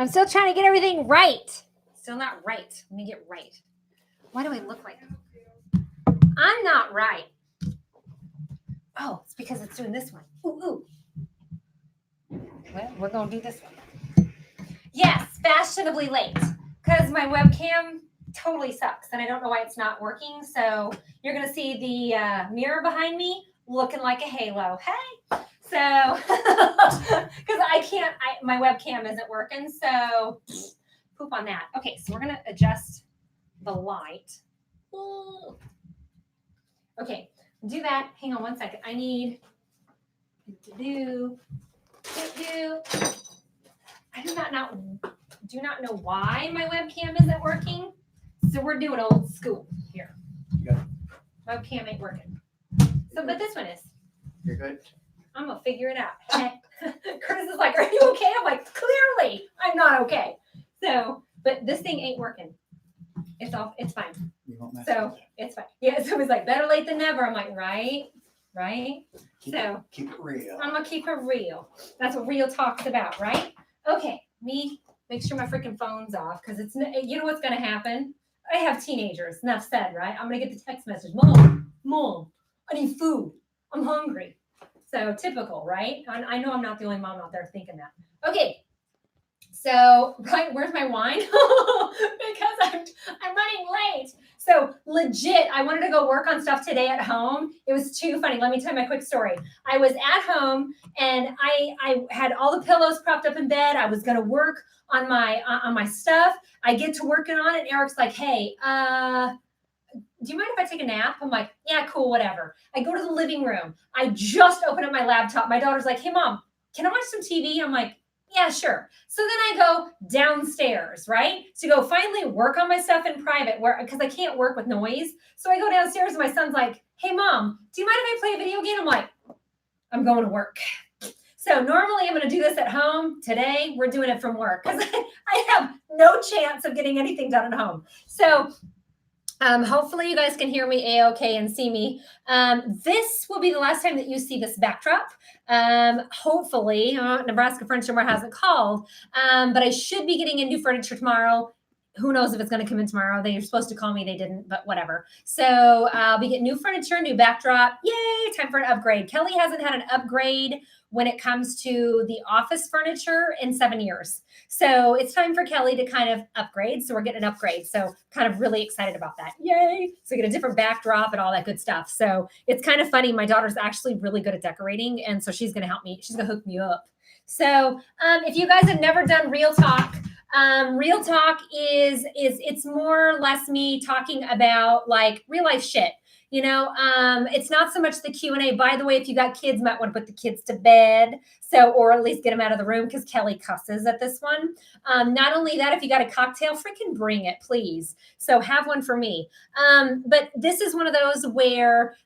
I'm still trying to get everything right. Still not right. Let me get right. Why do I look like I'm not right? Oh, it's because it's doing this one. Ooh. Well, we're going to do this one. Yes, fashionably late. Because my webcam totally sucks. And I don't know why it's not working. So you're going to see the mirror behind me looking like a halo. Hey. So, because my webcam isn't working. So, poop on that. Okay, so we're going to adjust the light. Ooh. Okay, do that. Hang on one second. I need to do. I do not know why my webcam isn't working. So we're doing old school here. Yeah. Webcam ain't working. So, but this one is. You're good. I'm gonna figure it out. Curtis is like, "Are you okay?" I'm like, "Clearly, I'm not okay." So, but this thing ain't working. It's off. It's fine. So it's fine. Yeah. So it was like, better late than never. I'm like, right. Keep it real. I'm gonna keep it real. That's what real talk's about, right? Okay. Me, make sure my freaking phone's off because it's. You know what's gonna happen? I have teenagers. Enough said, right? I'm gonna get the text message, Mom, I need food. I'm hungry. So typical, right? I know I'm not the only mom out there thinking that. Okay. So, right, where's my wine? Because I'm running late. So legit, I wanted to go work on stuff today at home. It was too funny. Let me tell you my quick story. I was at home and I had all the pillows propped up in bed. I was going to work on my stuff. I get to working on it. Eric's like, "Hey, do you mind if I take a nap?" I'm like, "Yeah, cool, whatever." I go to the living room. I just open up my laptop. My daughter's like, "Hey, Mom, can I watch some TV?" I'm like, "Yeah, sure." So then I go downstairs, right? To go finally work on my stuff in private because I can't work with noise. So I go downstairs and my son's like, "Hey, Mom, do you mind if I play a video game?" I'm like, "I'm going to work." So normally I'm going to do this at home. Today, we're doing it from work because I have no chance of getting anything done at home. So hopefully you guys can hear me A-okay and see me. This will be the last time that you see this backdrop. Hopefully, Nebraska Furniture Mart hasn't called, but I should be getting in new furniture tomorrow. Who knows if it's going to come in tomorrow? They were supposed to call me. They didn't, but whatever. So I'll be getting new furniture, new backdrop. Yay, time for an upgrade. Kelly hasn't had an upgrade when it comes to the office furniture in 7 years. So it's time for Kelly to kind of upgrade. So we're getting an upgrade. So kind of really excited about that. Yay. So we get a different backdrop and all that good stuff. So it's kind of funny. My daughter's actually really good at decorating. And so she's going to help me. She's going to hook me up. So if you guys have never done Real Talk is it's more or less me talking about like real life shit. You know, it's not so much the Q&A. By the way, if you got kids, you might want to put the kids to bed. So, or at least get them out of the room because Kelly cusses at this one. Not only that, if you got a cocktail, freaking bring it, please. So have one for me. But this is one of those where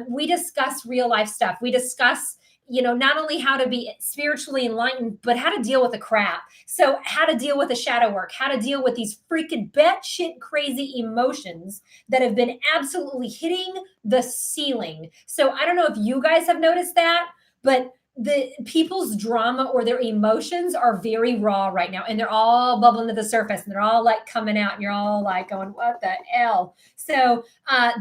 we discuss real life stuff. We discuss, you know, not only how to be spiritually enlightened, but how to deal with the crap. So how to deal with the shadow work, how to deal with these freaking batshit crazy emotions that have been absolutely hitting the ceiling. So I don't know if you guys have noticed that, but the people's drama or their emotions are very raw right now. And they're all bubbling to the surface and they're all like coming out and you're all like going, what the hell? So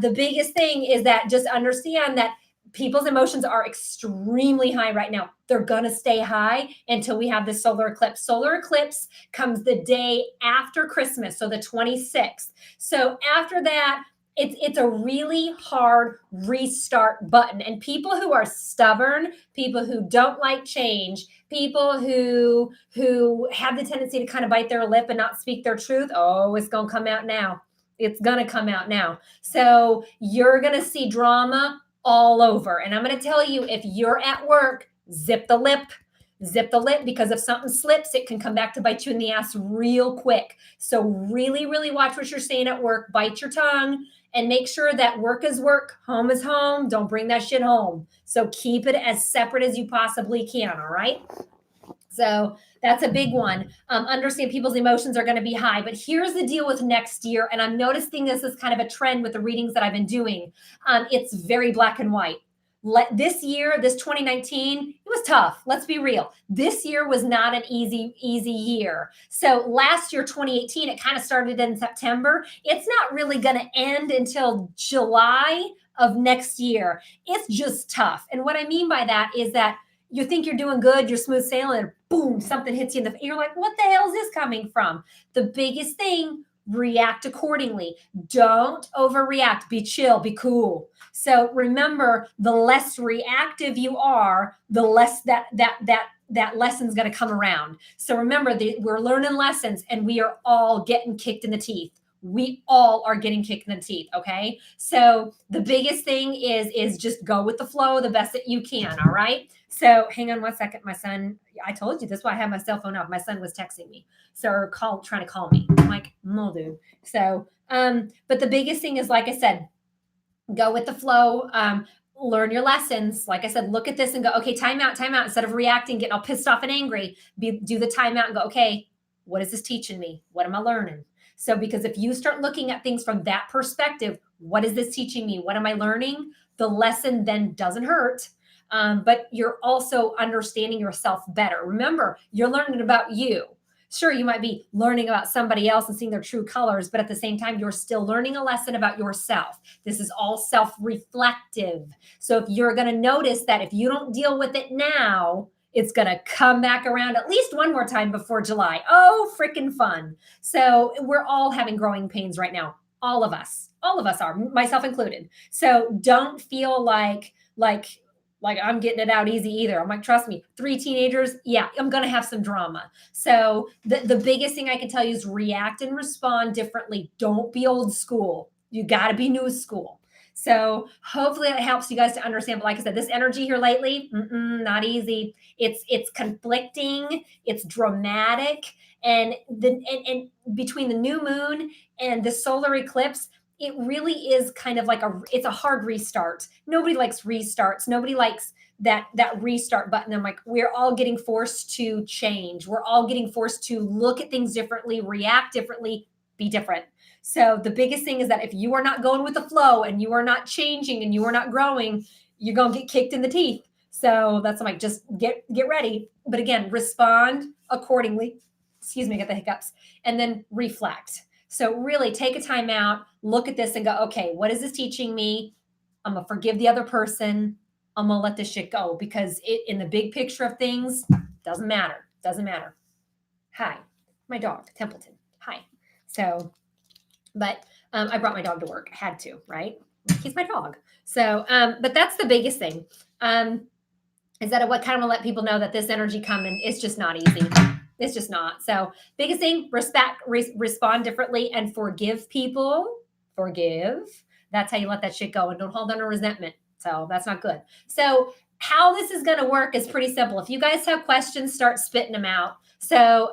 the biggest thing is that just understand that people's emotions are extremely high right now. They're going to stay high until we have this solar eclipse. Solar eclipse comes the day after Christmas, so the 26th. So after that, it's a really hard restart button. And people who are stubborn, people who don't like change, people who have the tendency to kind of bite their lip and not speak their truth, oh, it's going to come out now. It's going to come out now. So you're going to see drama all over. And I'm going to tell you, if you're at work, zip the lip, because if something slips, it can come back to bite you in the ass real quick. So really, really watch what you're saying at work, bite your tongue, and make sure that work is work, home is home. Don't bring that shit home. So keep it as separate as you possibly can. All right. So that's a big one. Understand people's emotions are going to be high. But here's the deal with next year. And I'm noticing this is kind of a trend with the readings that I've been doing. It's very black and white. This year, this 2019, it was tough. Let's be real. This year was not an easy year. So last year, 2018, it kind of started in September. It's not really going to end until July of next year. It's just tough. And what I mean by that is that you think you're doing good, you're smooth sailing, and boom, something hits you in the face. You're like, what the hell is this coming from? The biggest thing, react accordingly. Don't overreact. Be chill, be cool. So remember, the less reactive you are, the less that lesson's going to come around. So remember, we're learning lessons and we are all getting kicked in the teeth. We all are getting kicked in the teeth. Okay. So the biggest thing is just go with the flow the best that you can. All right. So hang on one second. My son, I told you, that's why I have my cell phone up. My son was texting me. So trying to call me. I'm like, no, dude. So, but the biggest thing is, like I said, go with the flow. Learn your lessons. Like I said, look at this and go, okay, time out. Instead of reacting, getting all pissed off and angry, do the time out and go, okay, what is this teaching me? What am I learning? So, because if you start looking at things from that perspective, what is this teaching me? What am I learning? The lesson then doesn't hurt. But you're also understanding yourself better. Remember, you're learning about you. Sure, you might be learning about somebody else and seeing their true colors, but at the same time, you're still learning a lesson about yourself. This is all self-reflective. So if you're going to notice that if you don't deal with it now, it's going to come back around at least one more time before July. Oh, freaking fun. So we're all having growing pains right now. All of us are, myself included. So don't feel like I'm getting it out easy either. I'm like, trust me, 3 teenagers, yeah, I'm going to have some drama. So the biggest thing I can tell you is react and respond differently. Don't be old school. You got to be new school. So hopefully that helps you guys to understand. But like I said, this energy here lately, not easy. It's conflicting. It's dramatic. And between the new moon and the solar eclipse, it really is kind of like it's a hard restart. Nobody likes restarts. Nobody likes that restart button. I'm like, we're all getting forced to change. We're all getting forced to look at things differently, react differently, be different. So the biggest thing is that if you are not going with the flow and you are not changing and you are not growing, you're going to get kicked in the teeth. So that's I'm like, just get ready. But again, respond accordingly. Excuse me, I get the hiccups. And then reflect. So really take a time out, look at this and go, okay, what is this teaching me? I'm going to forgive the other person. I'm going to let this shit go because in the big picture of things, doesn't matter. Hi, my dog, Templeton. Hi. So, but I brought my dog to work. I had to, right? He's my dog. So, but that's the biggest thing. Is that what kind of let people know that this energy coming is just not easy. It's just not. So biggest thing, respond differently and forgive people. Forgive. That's how you let that shit go and don't hold on to resentment. So that's not good. So how this is going to work is pretty simple. If you guys have questions, start spitting them out. So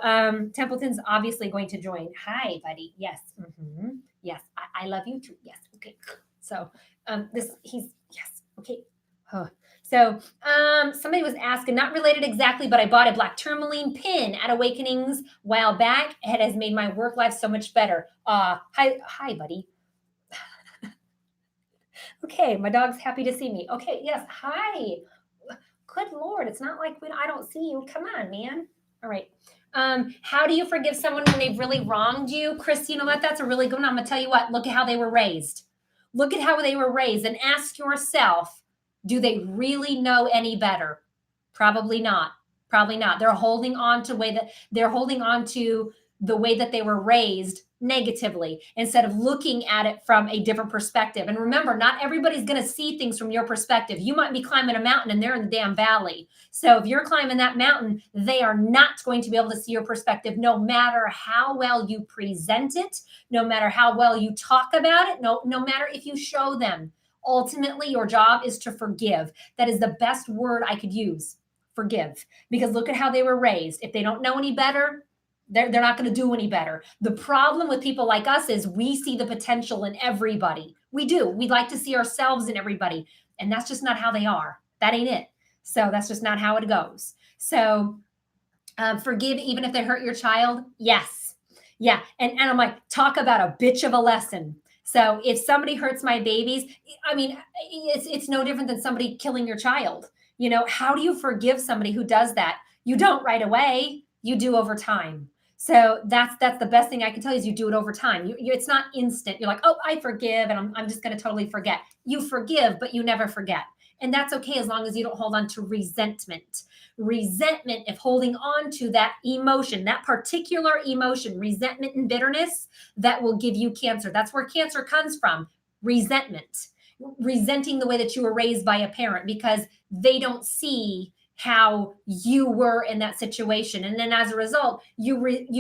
Templeton's obviously going to join. Hi, buddy. Yes. Mm-hmm. Yes. I love you too. Yes. Okay. So yes. Okay. Huh. So somebody was asking, not related exactly, but I bought a black tourmaline pin at Awakenings a while back. It has made my work life so much better. Hi, buddy. Okay, my dog's happy to see me. Okay, yes, hi. Good Lord, it's not like when I don't see you. Come on, man. All right. How do you forgive someone when they've really wronged you? Chris, you know what? That's a really good one. I'm going to tell you what. Look at how they were raised. Look at how they were raised and ask yourself, do they really know any better? Probably not. They're holding on to the way that they were raised negatively instead of looking at it from a different perspective. And remember, not everybody's going to see things from your perspective. You might be climbing a mountain and they're in the damn valley. So if you're climbing that mountain, they are not going to be able to see your perspective, no matter how well you present it, no matter how well you talk about it, no matter if you show them. Ultimately, your job is to forgive. That is the best word I could use. Forgive. Because look at how they were raised. If they don't know any better, they're not going to do any better. The problem with people like us is we see the potential in everybody. We do. We like to see ourselves in everybody. And that's just not how they are. That ain't it. So that's just not how it goes. So forgive even if they hurt your child. Yes. Yeah. And I'm like, talk about a bitch of a lesson. So if somebody hurts my babies, I mean, it's no different than somebody killing your child. You know, how do you forgive somebody who does that? You don't right away. You do over time. So that's the best thing I can tell you is you do it over time. It's not instant. You're like, oh, I forgive, and I'm just going to totally forget. You forgive, but you never forget. And that's okay as long as you don't hold on to resentment. Resentment, if holding on to that emotion, that particular emotion, resentment and bitterness, that will give you cancer. That's where cancer comes from. Resentment, resenting the way that you were raised by a parent because they don't see how you were in that situation. And then as a result, you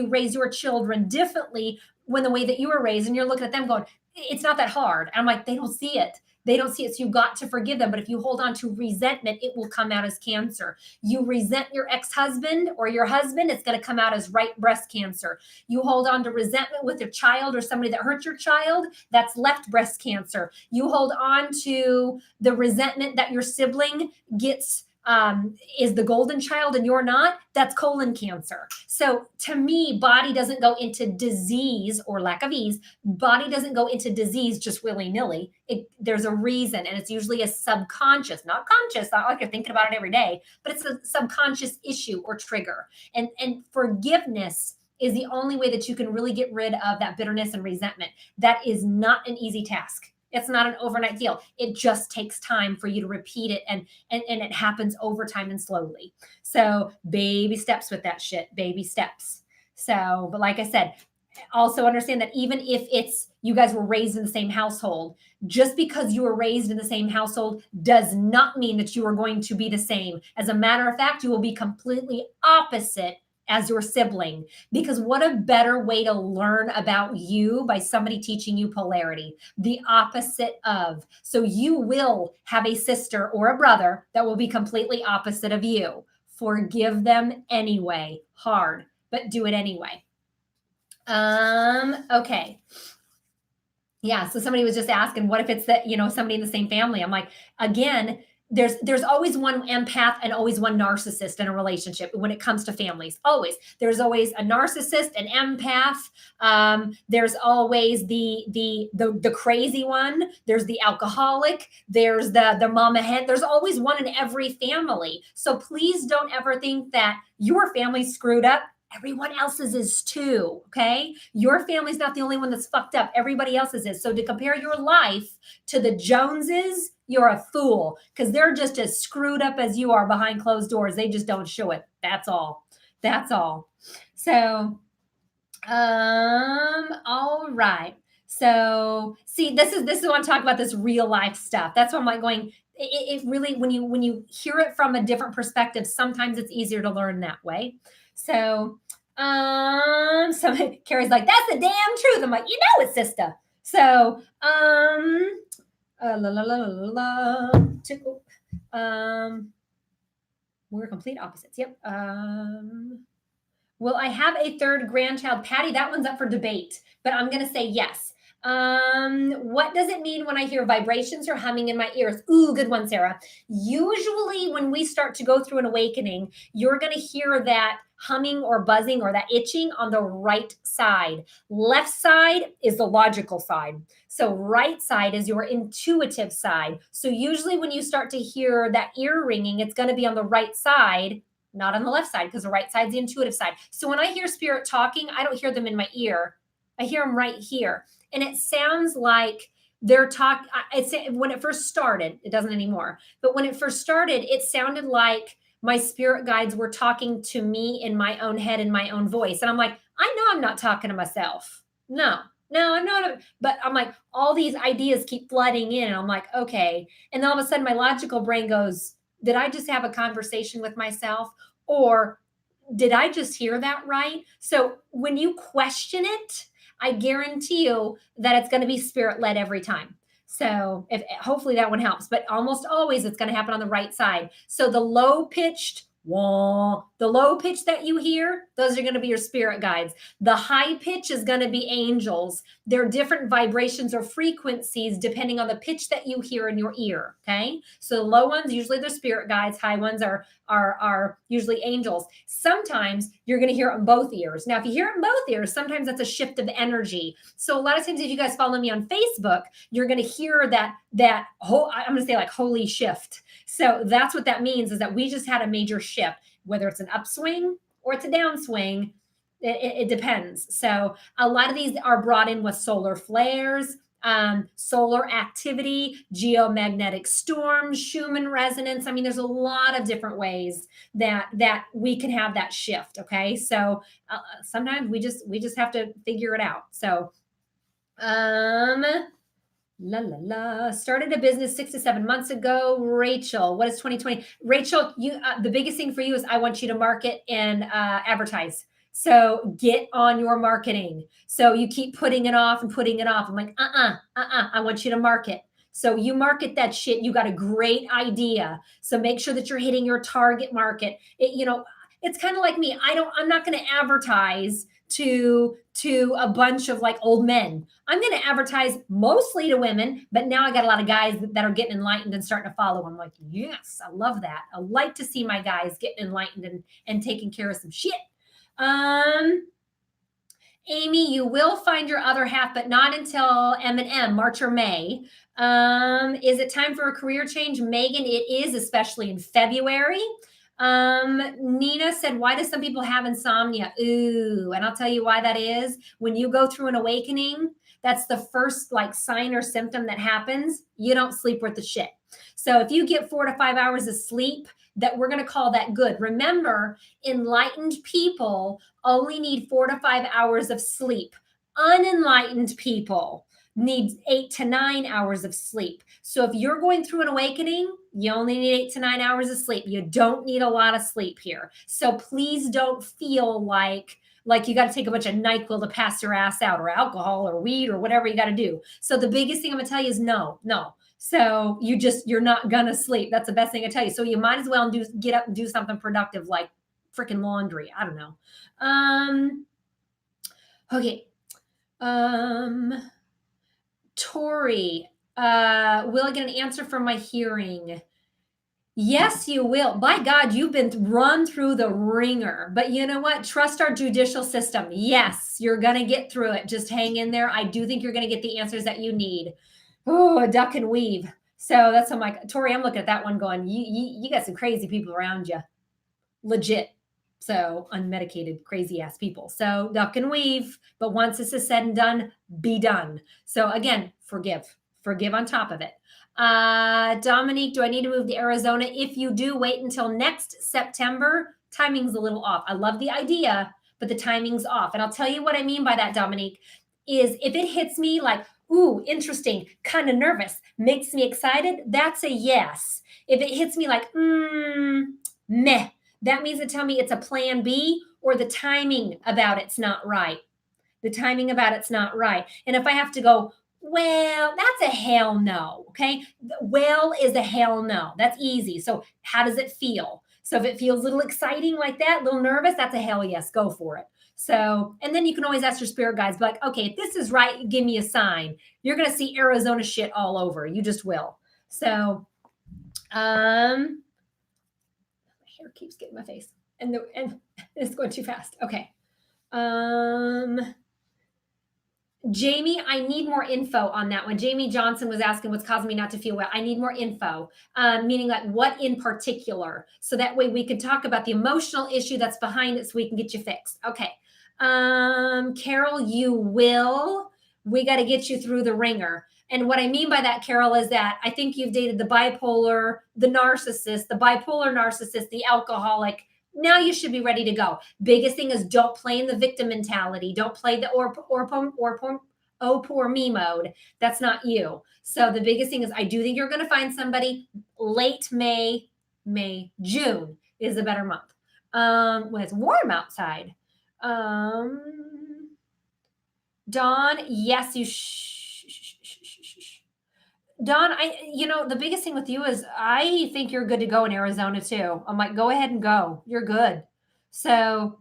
raise your children differently when the way that you were raised, and you're looking at them going, it's not that hard. And I'm like, they don't see it. They don't see it. So you got to forgive them. But if you hold on to resentment, it will come out as cancer. You resent your ex-husband or your husband, it's going to come out as right breast cancer. You hold on to resentment with your child or somebody that hurt your child, that's left breast cancer. You hold on to the resentment that your sibling gets is the golden child and you're not, that's colon cancer. So to me, body doesn't go into disease or lack of ease. Body doesn't go into disease just willy-nilly. There's a reason, and it's usually a subconscious, not conscious, not like you're thinking about it every day, but it's a subconscious issue or trigger. And forgiveness is the only way that you can really get rid of that bitterness and resentment. That is not an easy task. It's not an overnight deal. It just takes time for you to repeat it, and it happens over time and slowly. So baby steps with that shit, baby steps. So, but like I said, also understand that even if it's you guys were raised in the same household, just because you were raised in the same household does not mean that you are going to be the same. As a matter of fact, you will be completely opposite as your sibling, because what a better way to learn about you by somebody teaching you polarity, the opposite of. So you will have a sister or a brother that will be completely opposite of you. Forgive them anyway. Hard, but do it anyway. Okay. Yeah. So somebody was just asking, what if it's that, somebody in the same family? I'm like, again, there's always one empath and always one narcissist in a relationship when it comes to families. Always. There's always a narcissist, an empath. There's always the crazy one. There's the alcoholic. There's the mama hen. There's always one in every family. So please don't ever think that your family's screwed up. Everyone else's is too, okay? Your family's not the only one that's fucked up. Everybody else's is. So to compare your life to the Joneses, you're a fool, because they're just as screwed up as you are behind closed doors. They just don't show it. That's all. That's all. So, all right. So see, this is what I'm talking about, this real life stuff. That's why I'm like going, it really, when you hear it from a different perspective, sometimes it's easier to learn that way. So, Carrie's like, that's the damn truth. I'm like, it, sister. So, we're complete opposites. Yep. Will I have a third grandchild? Patty, that one's up for debate, but I'm going to say yes. What does it mean when I hear vibrations or humming in my ears? Ooh, good one, Sarah. Usually when we start to go through an awakening, you're going to hear that humming or buzzing or that itching on the right side. Left side is the logical side. So right side is your intuitive side. So usually when you start to hear that ear ringing, it's going to be on the right side, not on the left side, because the right side is the intuitive side. So when I hear spirit talking, I don't hear them in my ear. I hear them right here. And it sounds like they're talking. When it first started, it doesn't anymore. But when it first started, it sounded like my spirit guides were talking to me in my own head, in my own voice. And I'm like, I know I'm not talking to myself. No, I'm not. But I'm like, all these ideas keep flooding in. And I'm like, okay. And then all of a sudden my logical brain goes, did I just have a conversation with myself? Or did I just hear that right? So when you question it, I guarantee you that it's going to be spirit-led every time. So hopefully that one helps, but almost always it's going to happen on the right side. So the low-pitched wah. The low pitch that you hear, those are going to be your spirit guides. The high pitch is going to be angels. They're different vibrations or frequencies depending on the pitch that you hear in your ear. Okay. So the low ones, usually they're spirit guides. High ones are usually angels. Sometimes you're going to hear it in both ears. Now, if you hear it in both ears, sometimes that's a shift of energy. So a lot of times if you guys follow me on Facebook, you're going to hear that whole, I'm going to say like holy shift. So that's what that means, is that we just had a major shift, whether it's an upswing or it's a downswing. It depends. So a lot of these are brought in with solar flares, solar activity, geomagnetic storms, Schumann resonance. I mean, there's a lot of different ways that we can have that shift. Okay. So sometimes we just have to figure it out. So, started a business 6 to 7 months ago. Rachel, what is 2020? Rachel, you the biggest thing for you is I want you to market and advertise. So get on your marketing. So you keep putting it off and putting it off. I'm like, I want you to market. So you market that shit. You got a great idea. So make sure that you're hitting your target market. It's kind of like me. I'm not going to advertise to a bunch of like old men. I'm going to advertise mostly to women, but now I got a lot of guys that are getting enlightened and starting to follow. I'm like, yes, I love that. I like to see my guys getting enlightened and taking care of some shit. Amy, you will find your other half, but not until M&M, March or May. Is it time for a career change? Megan, it is, especially in February. Nina said, why do some people have insomnia? Ooh, and I'll tell you why that is. When you go through an awakening, that's the first like sign or symptom that happens. You don't sleep worth the shit. So if you get 4 to 5 hours of sleep, that we're going to call that good. Remember, enlightened people only need 4 to 5 hours of sleep. Unenlightened people need 8 to 9 hours of sleep. So if you're going through an awakening, you only need 8 to 9 hours of sleep. You don't need a lot of sleep here. So please don't feel like you got to take a bunch of NyQuil to pass your ass out, or alcohol or weed or whatever you got to do. So the biggest thing I'm going to tell you is no. So you're not going to sleep. That's the best thing I tell you. So you might as well get up and do something productive, like freaking laundry. I don't know. Okay. Tori, will I get an answer from my hearing? Yes, you will. By God, you've been run through the ringer. But you know what? Trust our judicial system. Yes, you're going to get through it. Just hang in there. I do think you're going to get the answers that you need. Oh, a duck and weave. So that's I'm like, Tori, I'm looking at that one going, you got some crazy people around you. Legit. So unmedicated, crazy ass people. So duck and weave. But once this is said and done, be done. So again, forgive on top of it. Dominique, do I need to move to Arizona? If you do, wait until next September. Timing's a little off. I love the idea, but the timing's off. And I'll tell you what I mean by that, Dominique, is if it hits me like, ooh, interesting, kind of nervous, makes me excited, that's a yes. If it hits me like, meh, that means to tell me it's a plan B, or the timing about it's not right. The timing about it's not right. And if I have to go, well, that's a hell no. Okay. Well is a hell no. That's easy. So how does it feel? So if it feels a little exciting like that, a little nervous, that's a hell yes. Go for it. So, and then you can always ask your spirit guides, like, okay, if this is right, give me a sign. You're going to see Arizona shit all over. You just will. So, my hair keeps getting my face and it's going too fast. Okay. Jamie, I need more info on that one. Jamie Johnson was asking what's causing me not to feel well. I need more info, meaning like what in particular. So that way we can talk about the emotional issue that's behind it so we can get you fixed. Okay. Carol, you will. We got to get you through the ringer. And what I mean by that, Carol, is that I think you've dated the bipolar, the narcissist, the alcoholic. Now you should be ready to go. Biggest thing is don't play in the victim mentality. Don't play the oh poor me mode. That's not you. So the biggest thing is I do think you're going to find somebody late May, June is a better month. When it's warm outside. Dawn, yes, you Dawn, the biggest thing with you is I think you're good to go in Arizona too. I'm like, go ahead and go. You're good. So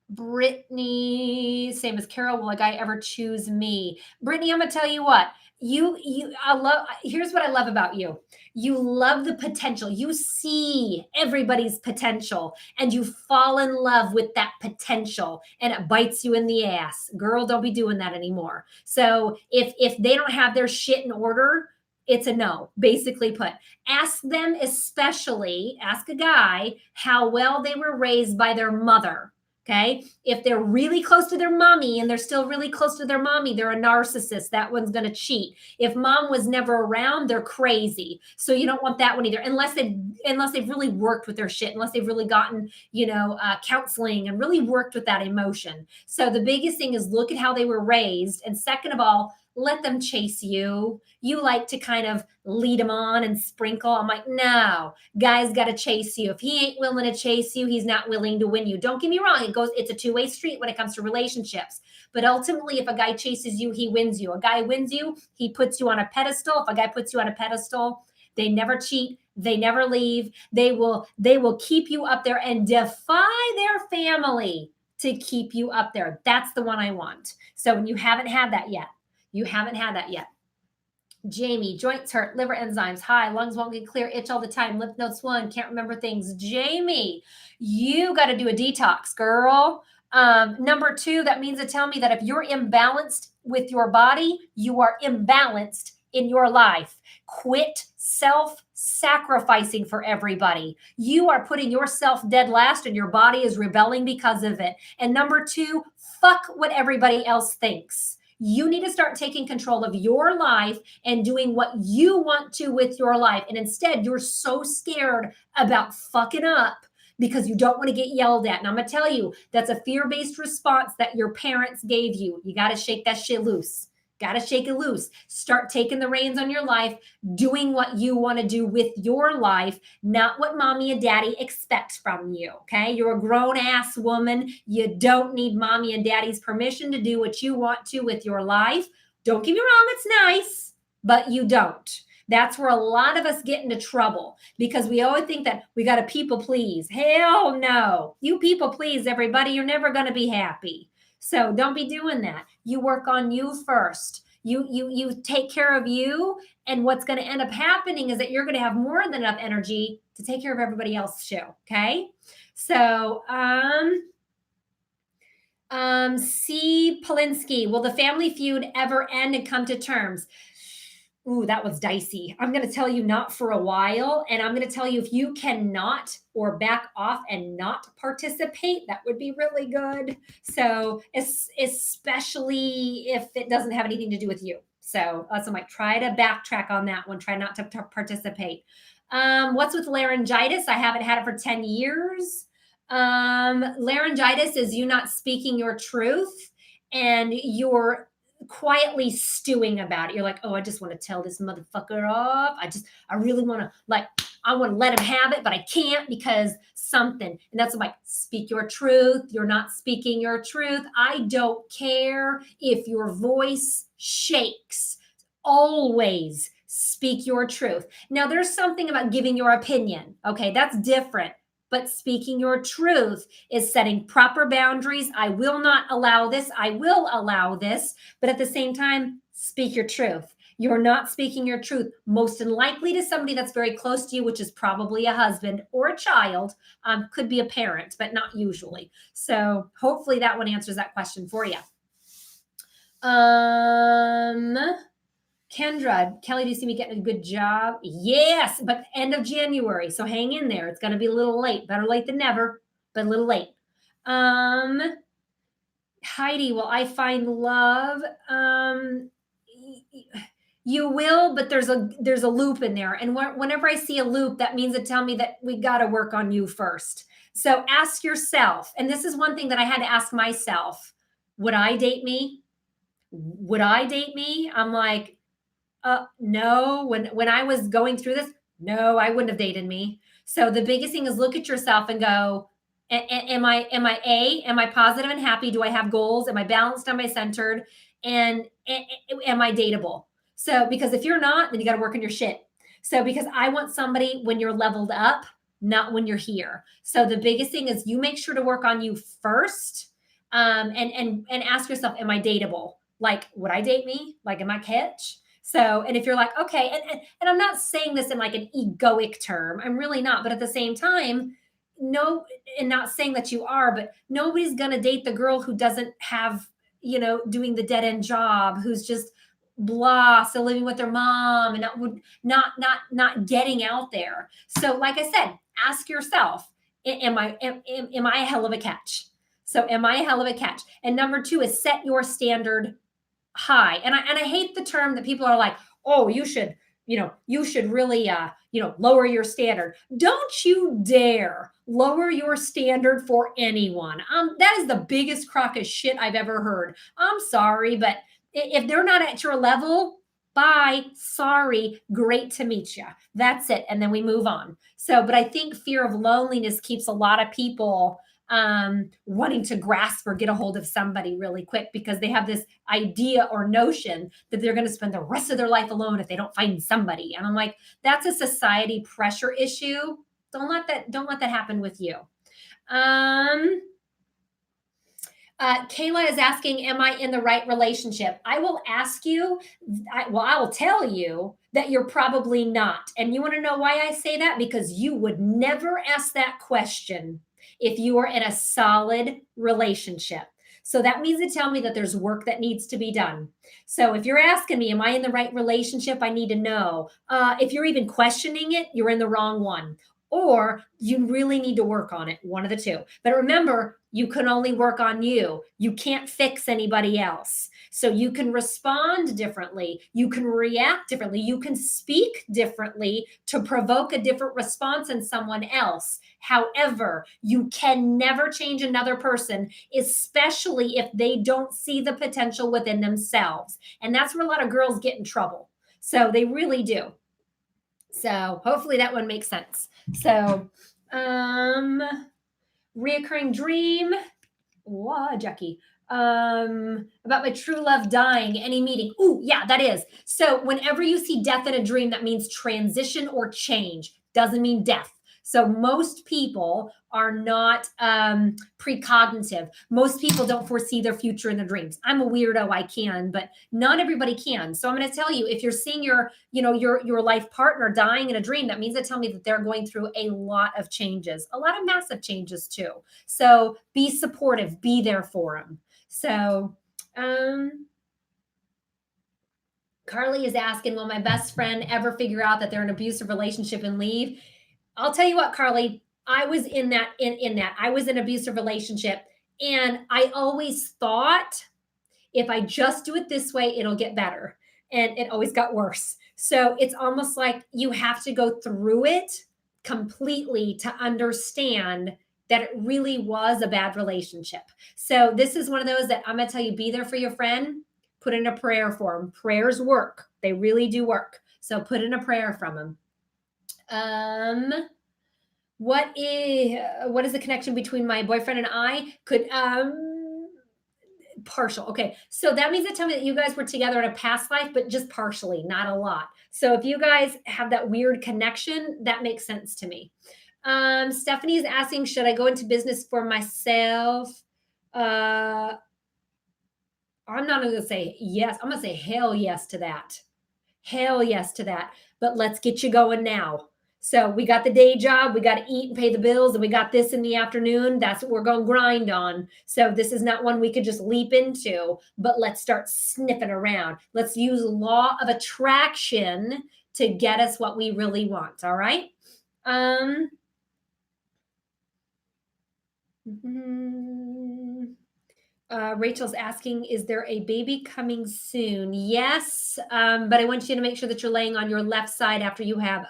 Brittany, same as Carol, will a guy ever choose me? Brittany, I'm gonna tell you what. Here's what I love about you. You love the potential. You see everybody's potential and you fall in love with that potential and it bites you in the ass. Girl, don't be doing that anymore. So if they don't have their shit in order, it's a no. Basically put, ask them, especially ask a guy how well they were raised by their mother. Okay. If they're really close to their mommy and they're still really close to their mommy, they're a narcissist. That one's going to cheat. If mom was never around, they're crazy. So you don't want that one either, unless they've really worked with their shit, unless they've really gotten, counseling and really worked with that emotion. So the biggest thing is look at how they were raised. And second of all, let them chase you. You like to kind of lead them on and sprinkle. I'm like, no, guy's got to chase you. If he ain't willing to chase you, he's not willing to win you. Don't get me wrong. It's a two-way street when it comes to relationships. But ultimately, if a guy chases you, he wins you. A guy wins you, he puts you on a pedestal. If a guy puts you on a pedestal, they never cheat. They never leave. They will keep you up there and defy their family to keep you up there. That's the one I want. So when you haven't had that yet, Jamie, joints hurt, liver enzymes high, lungs won't get clear, itch all the time, lymph nodes swollen, can't remember things. Jamie, you got to do a detox, girl. Number 2, that means to tell me that if you're imbalanced with your body, you are imbalanced in your life. Quit self-sacrificing for everybody. You are putting yourself dead last and your body is rebelling because of it. And number 2, fuck what everybody else thinks. You need to start taking control of your life and doing what you want to with your life. And instead, you're so scared about fucking up because you don't want to get yelled at. And I'm going to tell you, that's a fear-based response that your parents gave you. You got to shake that shit loose. Got to shake it loose. Start taking the reins on your life, doing what you want to do with your life, not what mommy and daddy expect from you. Okay. You're a grown ass woman. You don't need mommy and daddy's permission to do what you want to with your life. Don't get me wrong. It's nice, but you don't. That's where a lot of us get into trouble because we always think that we got to people please. Hell no. You people please everybody. You're never going to be happy. So don't be doing that. You work on you first. You take care of you. And what's going to end up happening is that you're going to have more than enough energy to take care of everybody else too. Okay. So, C. Polinsky, will the family feud ever end and come to terms? Ooh, that was dicey. I'm going to tell you not for a while. And I'm going to tell you if you cannot or back off and not participate, that would be really good. So especially if it doesn't have anything to do with you. So I'm like, try to backtrack on that one. Try not to participate. What's with laryngitis? I haven't had it for 10 years. Laryngitis is you not speaking your truth and you're quietly stewing about it. You're like, oh, I just want to tell this motherfucker off. I really want to I want to let him have it, but I can't because something. And that's like, speak your truth. You're not speaking your truth. I don't care if your voice shakes. Always speak your truth. Now there's something about giving your opinion. Okay. That's different. But speaking your truth is setting proper boundaries. I will not allow this. I will allow this. But at the same time, speak your truth. You're not speaking your truth, most likely to somebody that's very close to you, which is probably a husband or a child, could be a parent, but not usually. So hopefully that one answers that question for you. Kendra, Kelly, do you see me getting a good job? Yes, but end of January. So hang in there. It's going to be a little late. Better late than never, but a little late. Heidi, will I find love? You will, but there's a loop in there. And whenever I see a loop, that means to tell me that we got to work on you first. So ask yourself, and this is one thing that I had to ask myself, would I date me? Would I date me? I'm like, no. When I was going through this, no, I wouldn't have dated me. So the biggest thing is look at yourself and go, am I positive and happy? Do I have goals? Am I balanced? Am I centered? And am I dateable? So, because if you're not, then you got to work on your shit. So, because I want somebody when you're leveled up, not when you're here. So, the biggest thing is you make sure to work on you first, and ask yourself, am I dateable? Like, would I date me? Like, am I catch? So, and if you're like, okay, and I'm not saying this in like an egoic term, I'm really not, but at the same time, no, and not saying that you are, but nobody's gonna date the girl who doesn't have, doing the dead end job, who's just blah, still living with their mom and not getting out there. So, like I said, ask yourself, am I a hell of a catch? So, am I a hell of a catch? And number two is set your standard high. And I hate the term that people are like, oh, you should really lower your standard. Don't you dare lower your standard for anyone. That is the biggest crock of shit I've ever heard. I'm sorry, but if they're not at your level, bye, sorry, great to meet you. That's it. And then we move on. So, but I think fear of loneliness keeps a lot of people wanting to grasp or get a hold of somebody really quick because they have this idea or notion that they're going to spend the rest of their life alone if they don't find somebody. And I'm like, that's a society pressure issue. Don't let that happen with you. Kayla is asking, am I in the right relationship? I will ask you, I will tell you that you're probably not. And you want to know why I say that? Because you would never ask that question if you are in a solid relationship. So that means to tell me that there's work that needs to be done. So if you're asking me, am I in the right relationship? I need to know. If you're even questioning it, you're in the wrong one. Or you really need to work on it, one of the two. But remember, you can only work on you. You can't fix anybody else. So you can respond differently. You can react differently. You can speak differently to provoke a different response in someone else. However, you can never change another person, especially if they don't see the potential within themselves. And that's where a lot of girls get in trouble. So they really do. So hopefully that one makes sense. So, reoccurring dream. What, Jackie? About my true love dying, any meeting. Ooh, yeah, that is. So whenever you see death in a dream, that means transition or change. Doesn't mean death. So most people are not precognitive. Most people don't foresee their future in their dreams. I'm a weirdo, I can, but not everybody can. So I'm going to tell you, if you're seeing your life partner dying in a dream, that means to tell me that they're going through a lot of changes, a lot of massive changes too. So be supportive, be there for them. So, Carly is asking, will my best friend ever figure out that they're in an abusive relationship and leave? I'll tell you what, Carly, I was in that. I was in an abusive relationship, and I always thought if I just do it this way, it'll get better. And it always got worse. So it's almost like you have to go through it completely to understand that it really was a bad relationship. So this is one of those that I'm going to tell you, be there for your friend, put in a prayer for them. Prayers work. They really do work. So put in a prayer from them. What is the connection between my boyfriend and I? Partial. Okay. So that means to tell me that you guys were together in a past life, but just partially, not a lot. So if you guys have that weird connection, that makes sense to me. Stephanie is asking, should I go into business for myself? I'm not going to say yes. I'm going to say hell yes to that. Hell yes to that. But let's get you going now. So we got the day job, we got to eat and pay the bills, and we got this in the afternoon. That's what we're going to grind on. So this is not one we could just leap into, but let's start sniffing around. Let's use law of attraction to get us what we really want. All right. Rachel's asking, is there a baby coming soon? Yes, but I want you to make sure that you're laying on your left side after you have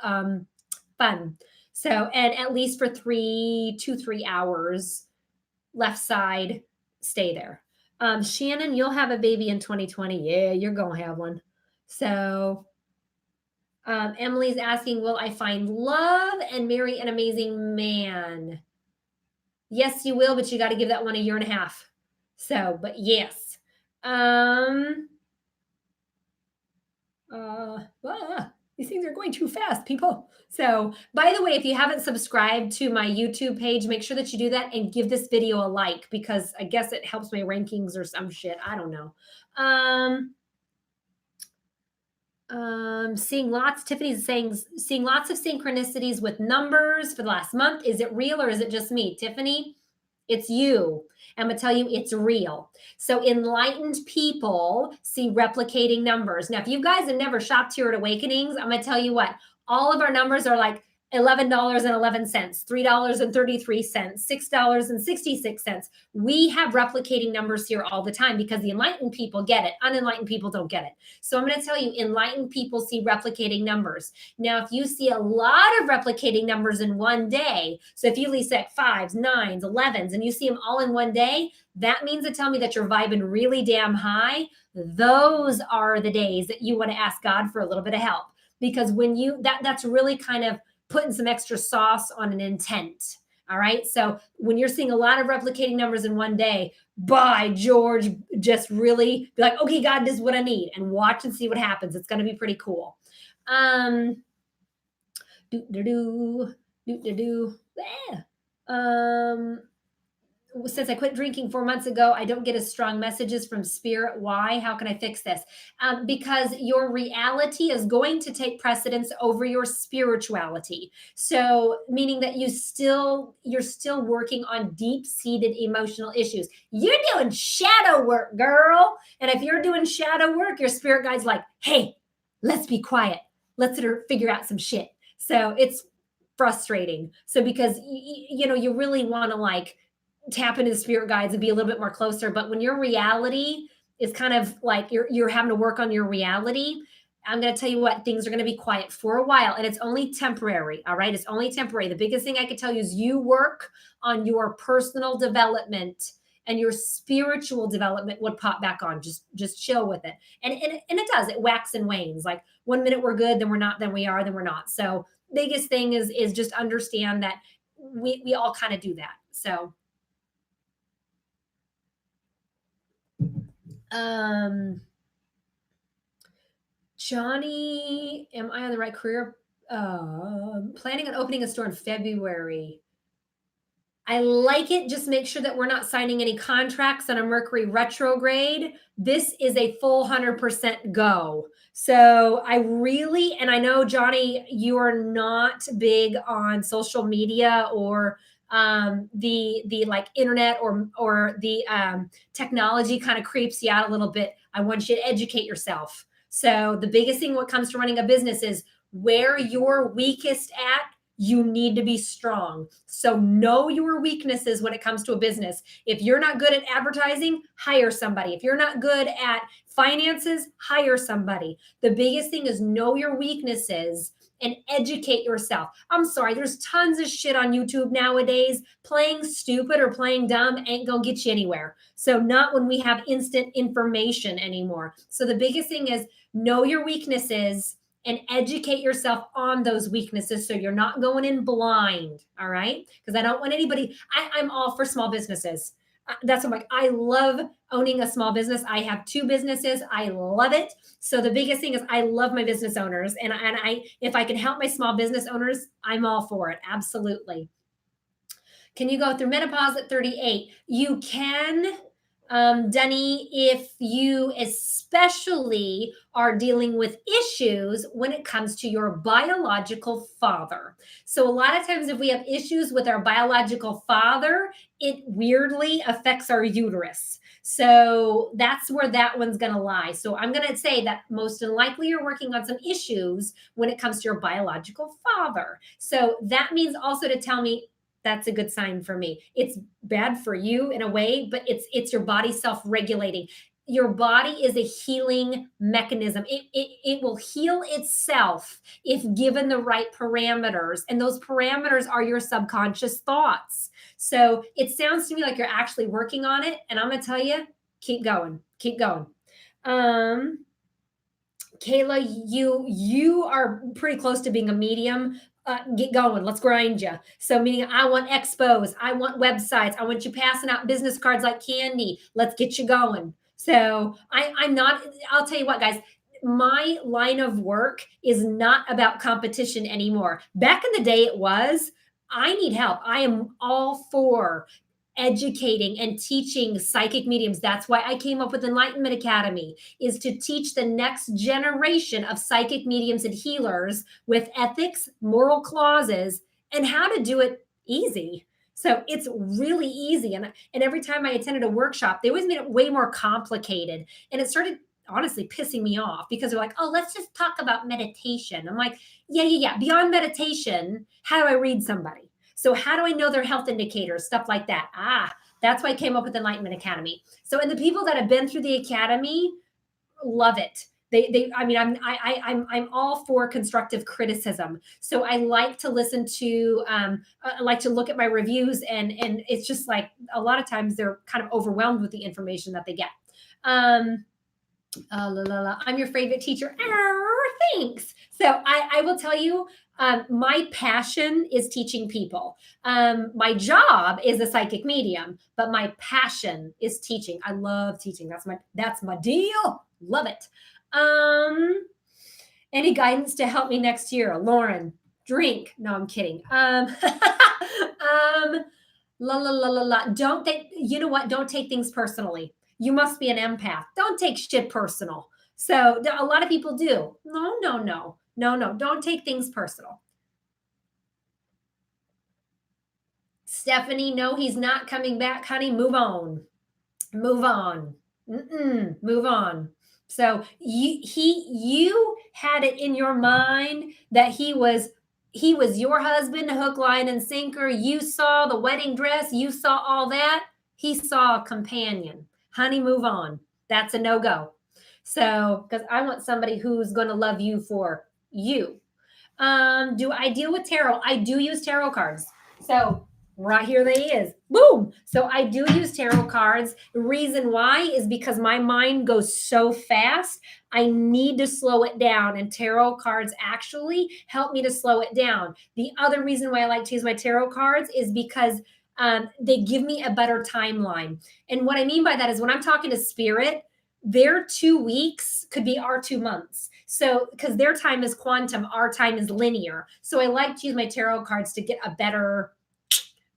fun. So, and at least for 2-3 hours, left side, stay there. Shannon, you'll have a baby in 2020. Yeah, you're going to have one. So, Emily's asking, will I find love and marry an amazing man? Yes, you will, but you got to give that one a year and a half. So, but yes. These things are going too fast, people. So, by the way, if you haven't subscribed to my YouTube page, make sure that you do that and give this video a like, because I guess it helps my rankings or some shit. I don't know. Tiffany's saying, seeing lots of synchronicities with numbers for the last month. Is it real or is it just me? Tiffany, it's you. I'm going to tell you it's real. So enlightened people see replicating numbers. Now, if you guys have never shopped here at Awakenings, I'm going to tell you what, all of our numbers are like $11.11, $3.33, $6.66. We have replicating numbers here all the time because the enlightened people get it. Unenlightened people don't get it. So I'm going to tell you, enlightened people see replicating numbers. Now, if you see a lot of replicating numbers in one day, so if you lease like 5s, 9s, 11s, and you see them all in one day, that means to tell me that you're vibing really damn high. Those are the days that you want to ask God for a little bit of help, because when you, that's really kind of putting some extra sauce on an intent. All right. So when you're seeing a lot of replicating numbers in one day, by George, just really be like, okay, God, this is what I need, and watch and see what happens. It's going to be pretty cool. Since I quit drinking 4 months ago, I don't get as strong messages from spirit. Why? How can I fix this? Because your reality is going to take precedence over your spirituality. So meaning that you're still working on deep-seated emotional issues. You're doing shadow work, girl. And if you're doing shadow work, your spirit guide's like, hey, let's be quiet. Let's figure out some shit. So it's frustrating. So because, you really want to like tap into the spirit guides and be a little bit more closer. But when your reality is kind of like you're having to work on your reality, I'm going to tell you what, things are going to be quiet for a while, and it's only temporary. All right. It's only temporary. The biggest thing I could tell you is you work on your personal development, and your spiritual development would pop back on. Just chill with it. And it does, it waxes and wanes. Like 1 minute we're good, then we're not, then we are, then we're not. So biggest thing is just understand that we all kind of do that. So Johnny, am I on the right career? Planning on opening a store in February. I like it. Just make sure that we're not signing any contracts on a Mercury retrograde. This is a full 100% go. So I really, and I know, Johnny, you are not big on social media or the like internet or the technology kind of creeps you out a little bit. I want you to educate yourself. So the biggest thing when it comes to running a business is where you're weakest at, you need to be strong. So know your weaknesses when it comes to a business. If you're not good at advertising, hire somebody. If you're not good at finances, hire somebody. The biggest thing is know your weaknesses and educate yourself. I'm sorry, there's tons of shit on YouTube nowadays. Playing stupid or playing dumb ain't gonna get you anywhere. So not when we have instant information anymore. So the biggest thing is know your weaknesses and educate yourself on those weaknesses so you're not going in blind, all right? Because I don't want anybody, I'm all for small businesses. That's what I'm like, I love owning a small business. I have 2 businesses. I love it. So the biggest thing is I love my business owners. And I if I can help my small business owners, I'm all for it. Absolutely. Can you go through menopause at 38? You can, Dunny, if you especially are dealing with issues when it comes to your biological father. So a lot of times if we have issues with our biological father, it weirdly affects our uterus. So that's where that one's going to lie. So I'm going to say that most likely you're working on some issues when it comes to your biological father. So that means also to tell me, that's a good sign for me. It's bad for you in a way, but it's your body self-regulating. Your body is a healing mechanism. It will heal itself if given the right parameters. And those parameters are your subconscious thoughts. So it sounds to me like you're actually working on it. And I'm going to tell you, keep going, keep going. Kayla, you are pretty close to being a medium. Get going. Let's grind you. So meaning I want expos. I want websites. I want you passing out business cards like candy. Let's get you going. So I'm not, I'll tell you what, guys, my line of work is not about competition anymore. Back in the day, it was. I need help. I am all for educating and teaching psychic mediums. That's why I came up with Enlightenment Academy, is to teach the next generation of psychic mediums and healers with ethics, moral clauses, and how to do it easy. So it's really easy. And every time I attended a workshop, they always made it way more complicated. And it started honestly pissing me off because they're like, oh, let's just talk about meditation. I'm like, yeah. Beyond meditation, how do I read somebody? So how do I know their health indicators, stuff like that? That's why I came up with Enlightenment Academy. So, and the people that have been through the academy love it. I'm all for constructive criticism. So I like to listen to, I like to look at my reviews, and it's just like a lot of times they're kind of overwhelmed with the information that they get. I'm your favorite teacher. Thanks. So I will tell you, my passion is teaching people. My job is a psychic medium, but my passion is teaching. I love teaching. That's my deal. Love it. Any guidance to help me next year? Lauren, drink. No, I'm kidding. Don't you know what? Don't take things personally. You must be an empath. Don't take shit personal. So a lot of people do. No. Don't take things personal. Stephanie, no, he's not coming back, honey. Move on. Move on. Move on. So you had it in your mind that he was your husband, hook, line, and sinker. You saw the wedding dress. You saw all that. He saw a companion. Honey, move on. That's a no-go. So, because I want somebody who's going to love you for you. Do I deal with tarot? I do use tarot cards. So right here they is. Boom. So I do use tarot cards. The reason why is because my mind goes so fast. I need to slow it down. And tarot cards actually help me to slow it down. The other reason why I like to use my tarot cards is because they give me a better timeline. And what I mean by that is when I'm talking to spirit, their 2 weeks could be our 2 months. So, because their time is quantum, our time is linear. So I like to use my tarot cards to get a better,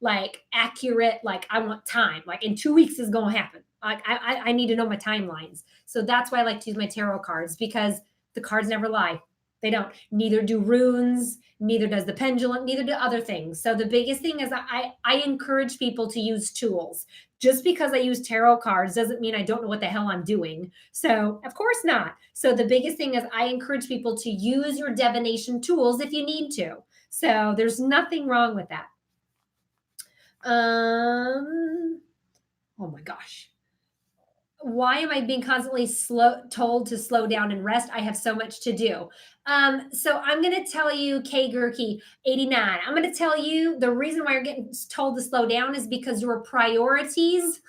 like accurate, like I want time, like in 2 weeks is going to happen. Like I need to know my timelines. So that's why I like to use my tarot cards, because the cards never lie. They don't. Neither do runes, neither does the pendulum, neither do other things. So the biggest thing is I encourage people to use tools. Just because I use tarot cards doesn't mean I don't know what the hell I'm doing. So of course not. So the biggest thing is I encourage people to use your divination tools if you need to. So there's nothing wrong with that. Oh my gosh. Why am I being constantly told to slow down and rest? I have so much to do. So I'm going to tell you, K Gurky 89. I'm going to tell you the reason why you're getting told to slow down is because your priorities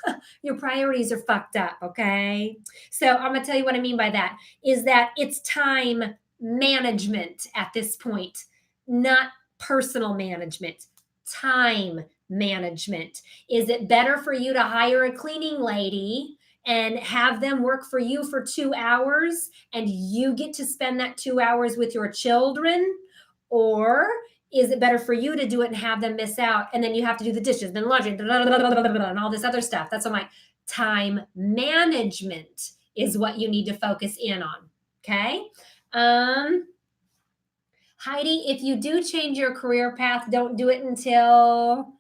are fucked up. Okay. So I'm going to tell you what I mean by that is that it's time management at this point, not personal management, time management. Is it better for you to hire a cleaning lady and have them work for you for 2 hours and you get to spend that 2 hours with your children? Or is it better for you to do it and have them miss out, and then you have to do the dishes, then laundry, and all this other stuff? That's what my time management is, what you need to focus in on. Okay. Heidi, if you do change your career path, don't do it until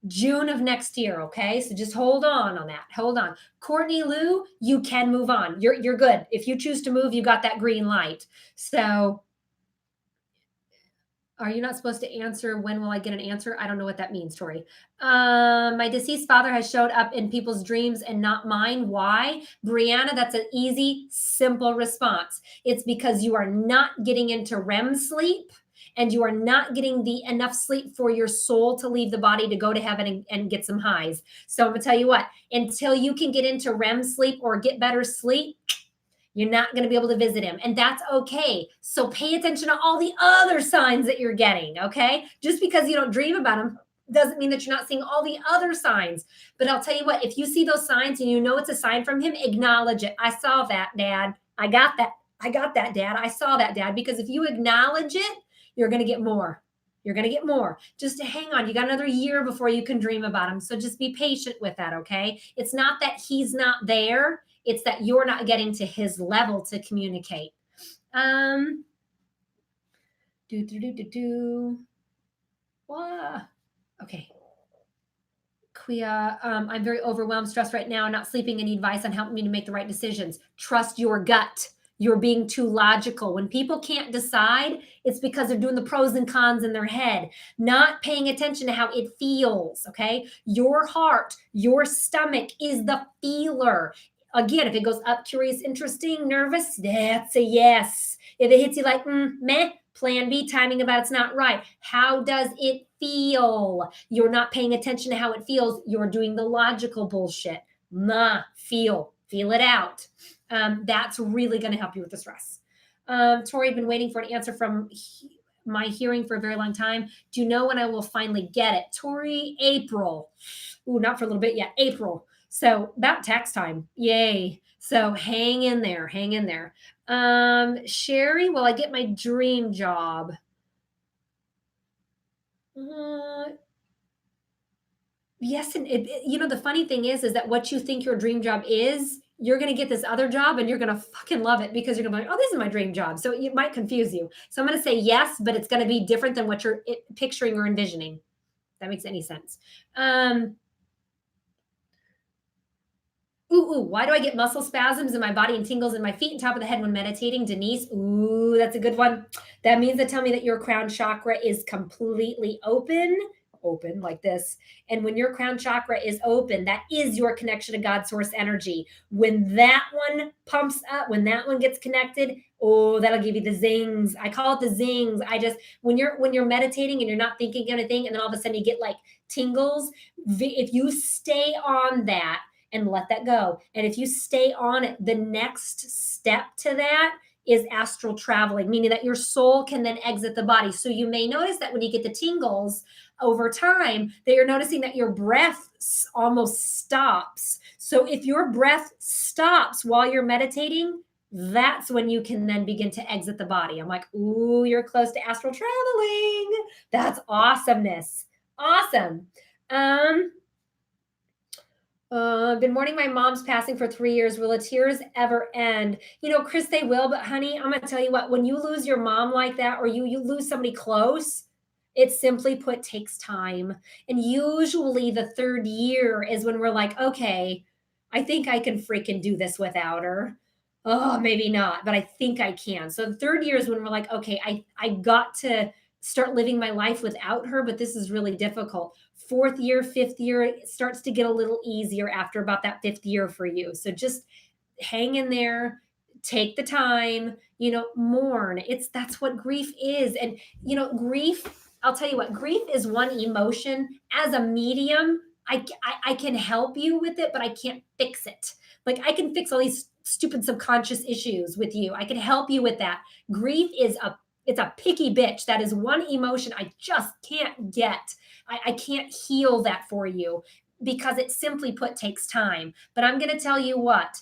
June of next year, okay? So just hold on that. Hold on. Courtney Lou, you can move on. You're good. If you choose to move, you got that green light. So are you not supposed to answer when will I get an answer? I don't know what that means, Tori. My deceased father has showed up in people's dreams and not mine. Why? Brianna, that's an easy, simple response. It's because you are not getting into REM sleep, and you are not getting enough sleep for your soul to leave the body to go to heaven and get some highs. So I'm going to tell you what, until you can get into REM sleep or get better sleep, you're not going to be able to visit him. And that's okay. So pay attention to all the other signs that you're getting, okay? Just because you don't dream about them doesn't mean that you're not seeing all the other signs. But I'll tell you what, if you see those signs and you know it's a sign from him, acknowledge it. I saw that, Dad. I got that. I got that, Dad. I saw that, Dad. Because if you acknowledge it, you're going to get more. You're going to get more. Just hang on. You got another year before you can dream about him. So just be patient with that, okay? It's not that he's not there. It's that you're not getting to his level to communicate. Wow. Okay. Kuya, I'm very overwhelmed, stressed right now, not sleeping. I need advice on helping me to make the right decisions. Trust your gut. You're being too logical. When people can't decide, it's because they're doing the pros and cons in their head, not paying attention to how it feels. Okay. Your heart, your stomach is the feeler. Again, if it goes up, curious, interesting, nervous, that's a yes. If it hits you like, meh, plan B, timing about it's not right. How does it feel? You're not paying attention to how it feels. You're doing the logical bullshit. Feel it out. That's really going to help you with the stress. Tori, I've been waiting for an answer from my hearing for a very long time. Do you know when I will finally get it? Tori, April. Ooh, not for a little bit yet. April. So about tax time. Yay. So hang in there. Hang in there. Sherry, will I get my dream job? Yes, and the funny thing is that what you think your dream job is, you're going to get this other job and you're going to fucking love it because you're going to be like, oh, this is my dream job. So it might confuse you. So I'm going to say yes, but it's going to be different than what you're picturing or envisioning. If that makes any sense. Why do I get muscle spasms in my body and tingles in my feet and top of the head when meditating? Denise, that's a good one. That means to tell me that your crown chakra is completely open like this. And when your crown chakra is open, that is your connection to God source energy. When that one pumps up, when that one gets connected, that'll give you the zings. I call it the zings. When you're meditating and you're not thinking anything, and then all of a sudden you get like tingles, if you stay on that, and let that go. And if you stay on it, the next step to that is astral traveling, meaning that your soul can then exit the body. So you may notice that when you get the tingles over time, that you're noticing that your breath almost stops. So if your breath stops while you're meditating, that's when you can then begin to exit the body. I'm like, you're close to astral traveling. That's awesomeness. Awesome. Been mourning my mom's passing for 3 years. Will the tears ever end? Chris, they will, but honey, I'm going to tell you what, when you lose your mom like that, or you lose somebody close, it simply put takes time. And usually the 3rd year is when we're like, okay, I think I can freaking do this without her. Oh, maybe not, but I think I can. So the 3rd year is when we're like, okay, I got to start living my life without her, but this is really difficult. 4th year, 5th year, it starts to get a little easier after about that 5th year for you. So just hang in there, take the time, mourn. That's what grief is. And, grief, I'll tell you what, grief is one emotion. As a medium, I can help you with it, but I can't fix it. Like I can fix all these stupid subconscious issues with you. I can help you with that. Grief is it's a picky bitch. That is one emotion I just can't get. I can't heal that for you because it simply put takes time. But I'm going to tell you what,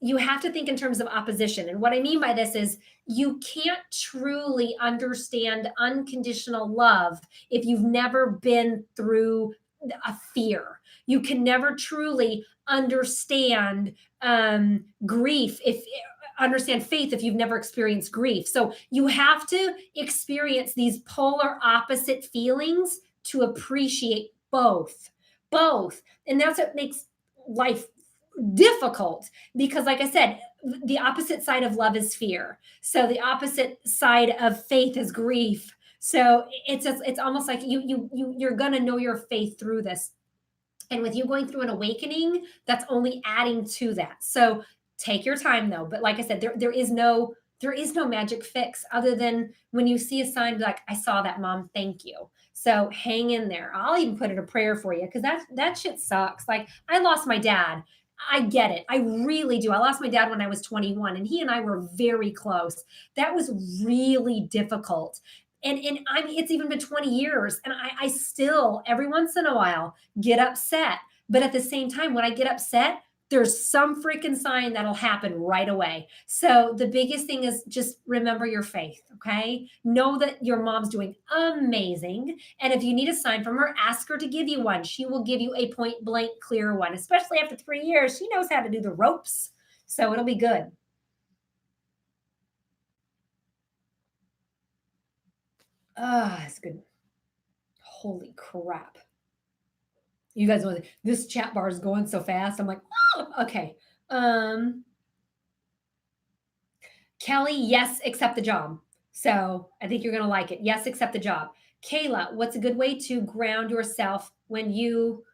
you have to think in terms of opposition. And what I mean by this is you can't truly understand unconditional love if you've never been through a fear. You can never truly understand grief understand faith if you've never experienced grief. So you have to experience these polar opposite feelings to appreciate both. And that's what makes life difficult because, like I said, the opposite side of love is fear. So the opposite side of faith is grief. So it's almost like you're gonna know your faith through this. And with you going through an awakening, that's only adding to that. So take your time though. But like I said, there is no magic fix other than when you see a sign, like, I saw that, Mom, thank you. So hang in there. I'll even put in a prayer for you because that shit sucks. Like I lost my dad. I get it. I really do. I lost my dad when I was 21 and he and I were very close. That was really difficult. And I mean, it's even been 20 years and I still every once in a while get upset. But at the same time, when I get upset, there's some freaking sign that'll happen right away. So the biggest thing is just remember your faith, okay? Know that your mom's doing amazing. And if you need a sign from her, ask her to give you one. She will give you a point blank clear one, especially after 3 years. She knows how to do the ropes. So it'll be good. It's good. Holy crap. You guys know this chat bar is going so fast. I'm like, oh, okay. Kelly, yes, accept the job. So I think you're going to like it. Yes, accept the job. Kayla, what's a good way to ground yourself when you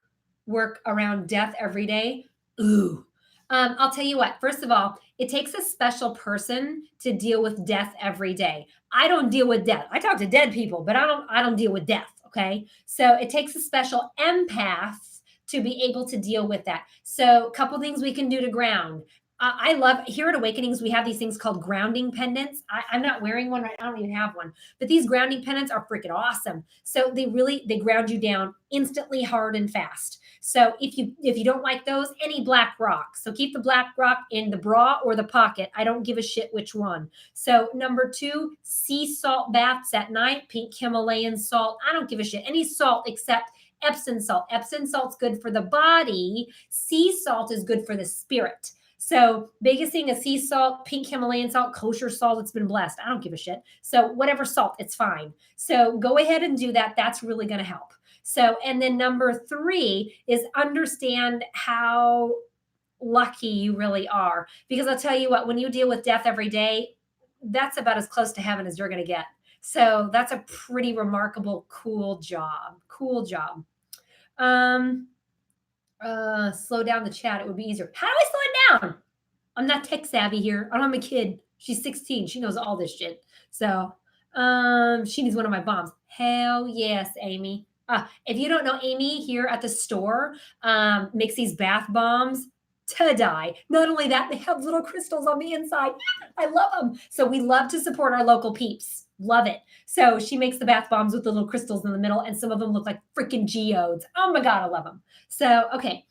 work around death every day? Ooh. I'll tell you what. First of all, it takes a special person to deal with death every day. I don't deal with death. I talk to dead people, but I don't deal with death. Okay. So it takes a special empath to be able to deal with that. So a couple things we can do to ground. I love here at Awakenings, we have these things called grounding pendants. I'm not wearing one right. I don't even have one, but these grounding pendants are freaking awesome. So they ground you down instantly, hard and fast. So if you don't like those, any black rock. So keep the black rock in the bra or the pocket. I don't give a shit which one. So number 2, sea salt baths at night, pink Himalayan salt. I don't give a shit. Any salt except Epsom salt. Epsom salt's good for the body. Sea salt is good for the spirit. So biggest thing is sea salt, pink Himalayan salt, kosher salt. It's been blessed. I don't give a shit. So whatever salt, it's fine. So go ahead and do that. That's really going to help. So, and then number 3 is understand how lucky you really are. Because I'll tell you what, when you deal with death every day, that's about as close to heaven as you're going to get. So that's a pretty remarkable, cool job. Cool job. Slow down the chat. It would be easier. How do I slow it down? I'm not tech savvy here. I don't have a kid. She's 16. She knows all this shit. So, she needs one of my bombs. Hell yes, Amy. If you don't know, Amy here at the store makes these bath bombs to die. Not only that, they have little crystals on the inside. I love them. So we love to support our local peeps. Love it. So she makes the bath bombs with the little crystals in the middle, and some of them look like freaking geodes. Oh my God, I love them. So, okay.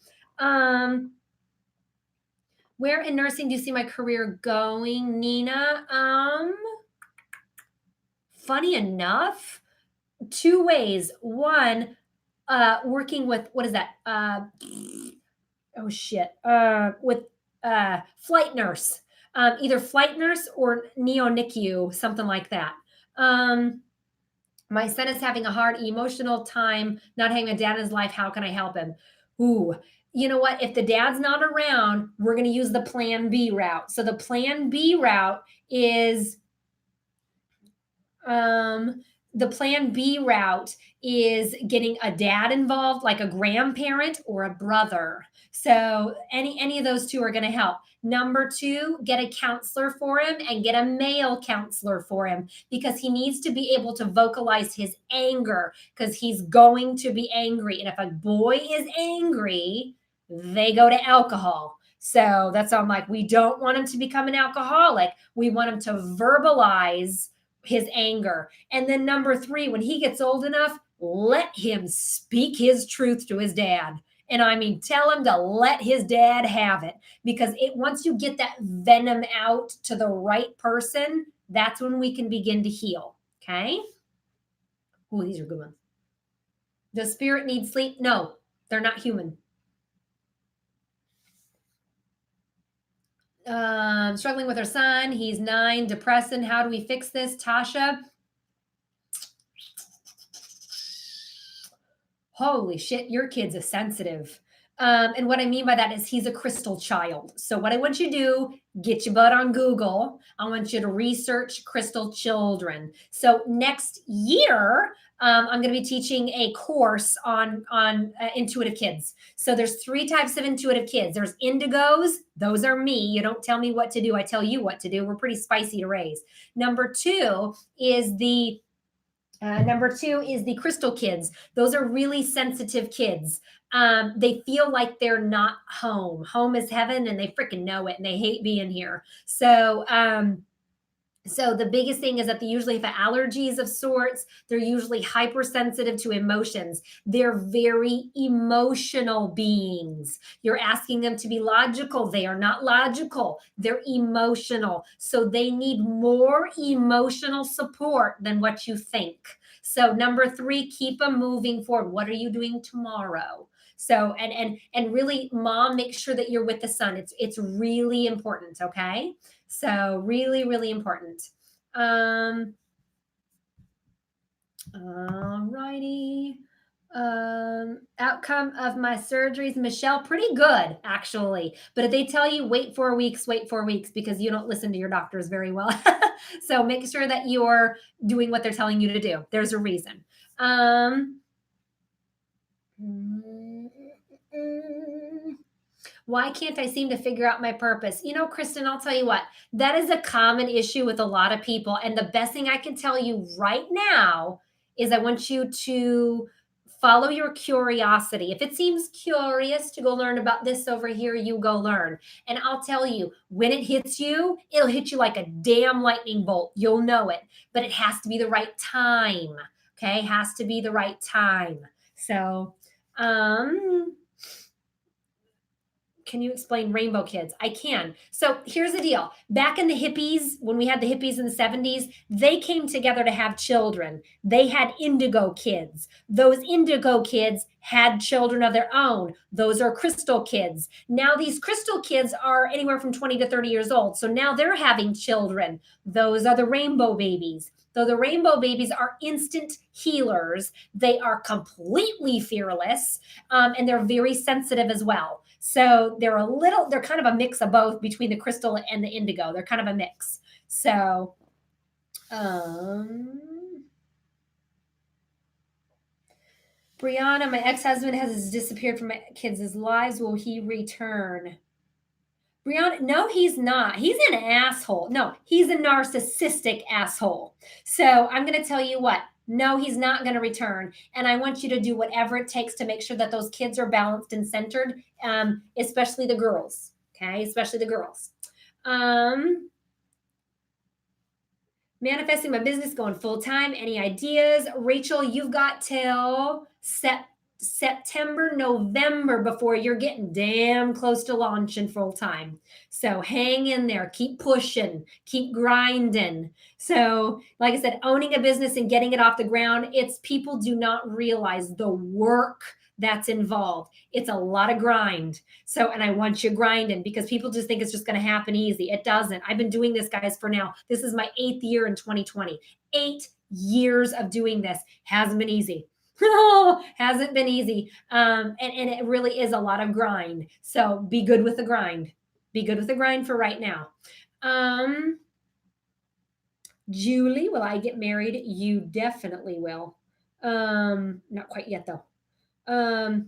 Where in nursing do you see my career going, Nina? Funny enough, 2 ways. One, working with, what is that? With flight nurse, either flight nurse or neo-NICU, something like that. My son is having a hard emotional time, not having a dad in his life. How can I help him? Ooh, you know what? If the dad's not around, we're going to use the plan B route. So the plan B route is getting a dad involved, like a grandparent or a brother. So any of those 2 are going to help. Number 2, get a counselor for him and get a male counselor for him, because he needs to be able to vocalize his anger, because he's going to be angry. And if a boy is angry, they go to alcohol. So that's why I'm like, we don't want him to become an alcoholic. We want him to verbalize his anger. And then number 3, when he gets old enough, let him speak his truth to his dad. And I mean, tell him to let his dad have it, because once you get that venom out to the right person, that's when we can begin to heal. Okay. Oh, these are good ones. Does spirit need sleep? No, they're not human. Struggling with her son. He's 9, depressing. How do we fix this? Tasha. Holy shit, your kid's a sensitive. And what I mean by that is he's a crystal child. So what I want you to do, get your butt on Google. I want you to research crystal children. So next year, I'm going to be teaching a course on intuitive kids. So there's 3 types of intuitive kids. There's indigos. Those are me. You don't tell me what to do. I tell you what to do. We're pretty spicy to raise. Number 2 is the crystal kids. Those are really sensitive kids. They feel like they're not home. Home is heaven, and they freaking know it, and they hate being here. So So the biggest thing is that they usually have allergies of sorts. They're usually hypersensitive to emotions. They're very emotional beings. You're asking them to be logical. They are not logical. They're emotional. So they need more emotional support than what you think. So number 3, keep them moving forward. What are you doing tomorrow? So and really, mom, make sure that you're with the son. It's really important, okay? So really, really important. All righty. Outcome of my surgeries, Michelle, pretty good actually. But if they tell you wait 4 weeks, wait 4 weeks because you don't listen to your doctors very well. So make sure that you're doing what they're telling you to do. There's a reason. Why can't I seem to figure out my purpose? You know, Kristen, I'll tell you what, that is a common issue with a lot of people. And the best thing I can tell you right now is I want you to follow your curiosity. If it seems curious to go learn about this over here, you go learn. And I'll tell you, when it hits you, it'll hit you like a damn lightning bolt. You'll know it, but it has to be the right time. Okay, has to be the right time. So, can you explain rainbow kids? I can. So here's the deal. Back in the hippies, when we had the hippies in the 70s, they came together to have children. They had indigo kids. Those indigo kids had children of their own. Those are crystal kids. Now these crystal kids are anywhere from 20 to 30 years old. So now they're having children. Those are the rainbow babies. Though the rainbow babies are instant healers, they are completely fearless, and they're very sensitive as well. So they're kind of a mix of both between the crystal and the indigo. They're kind of a mix. So, Brianna, my ex-husband has disappeared from my kids' lives. Will he return? Brianna, no, he's not. He's an asshole. No, he's a narcissistic asshole. So I'm going to tell you what. No, he's not going to return. And I want you to do whatever it takes to make sure that those kids are balanced and centered, especially the girls. Okay, especially the girls. Manifesting my business, going full time. Any ideas? Rachel, you've got till September, November before you're getting damn close to launching full time. So hang in there, keep pushing, keep grinding. So, like I said, owning a business and getting it off the ground, it's people do not realize the work that's involved. It's a lot of grind. So, and I want you grinding because people just think it's just going to happen easy. It doesn't. I've been doing this, guys, for now. This is my 8th year in 2020. 8 years of doing this. Hasn't been easy. Hasn't been easy. And it really is a lot of grind. So be good with the grind. Be good with the grind for right now. Julie, will I get married? You definitely will. Not quite yet though. Kayla,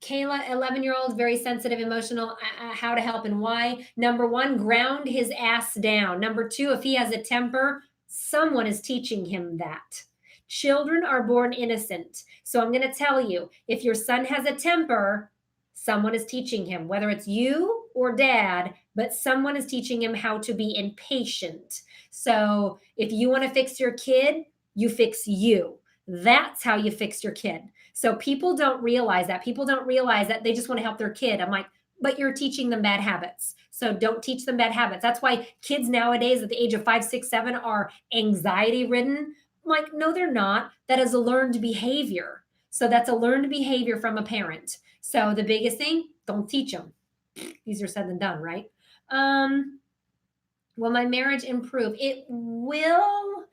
11-year-old, very sensitive, emotional. How to help and why? Number 1, ground his ass down. Number 2, if he has a temper, someone is teaching him that. Children are born innocent. So I'm going to tell you, if your son has a temper, someone is teaching him, whether it's you or dad, but someone is teaching him how to be impatient. So if you want to fix your kid, you fix you. That's how you fix your kid. So people don't realize that. People don't realize that they just want to help their kid. I'm like, but you're teaching them bad habits. So don't teach them bad habits. That's why kids nowadays at the age of 5, 6, 7 are anxiety ridden. I'm like, no, they're not. That is a learned behavior. So that's a learned behavior from a parent. So the biggest thing, don't teach them. Easier said than done, right? Will my marriage improve? It will.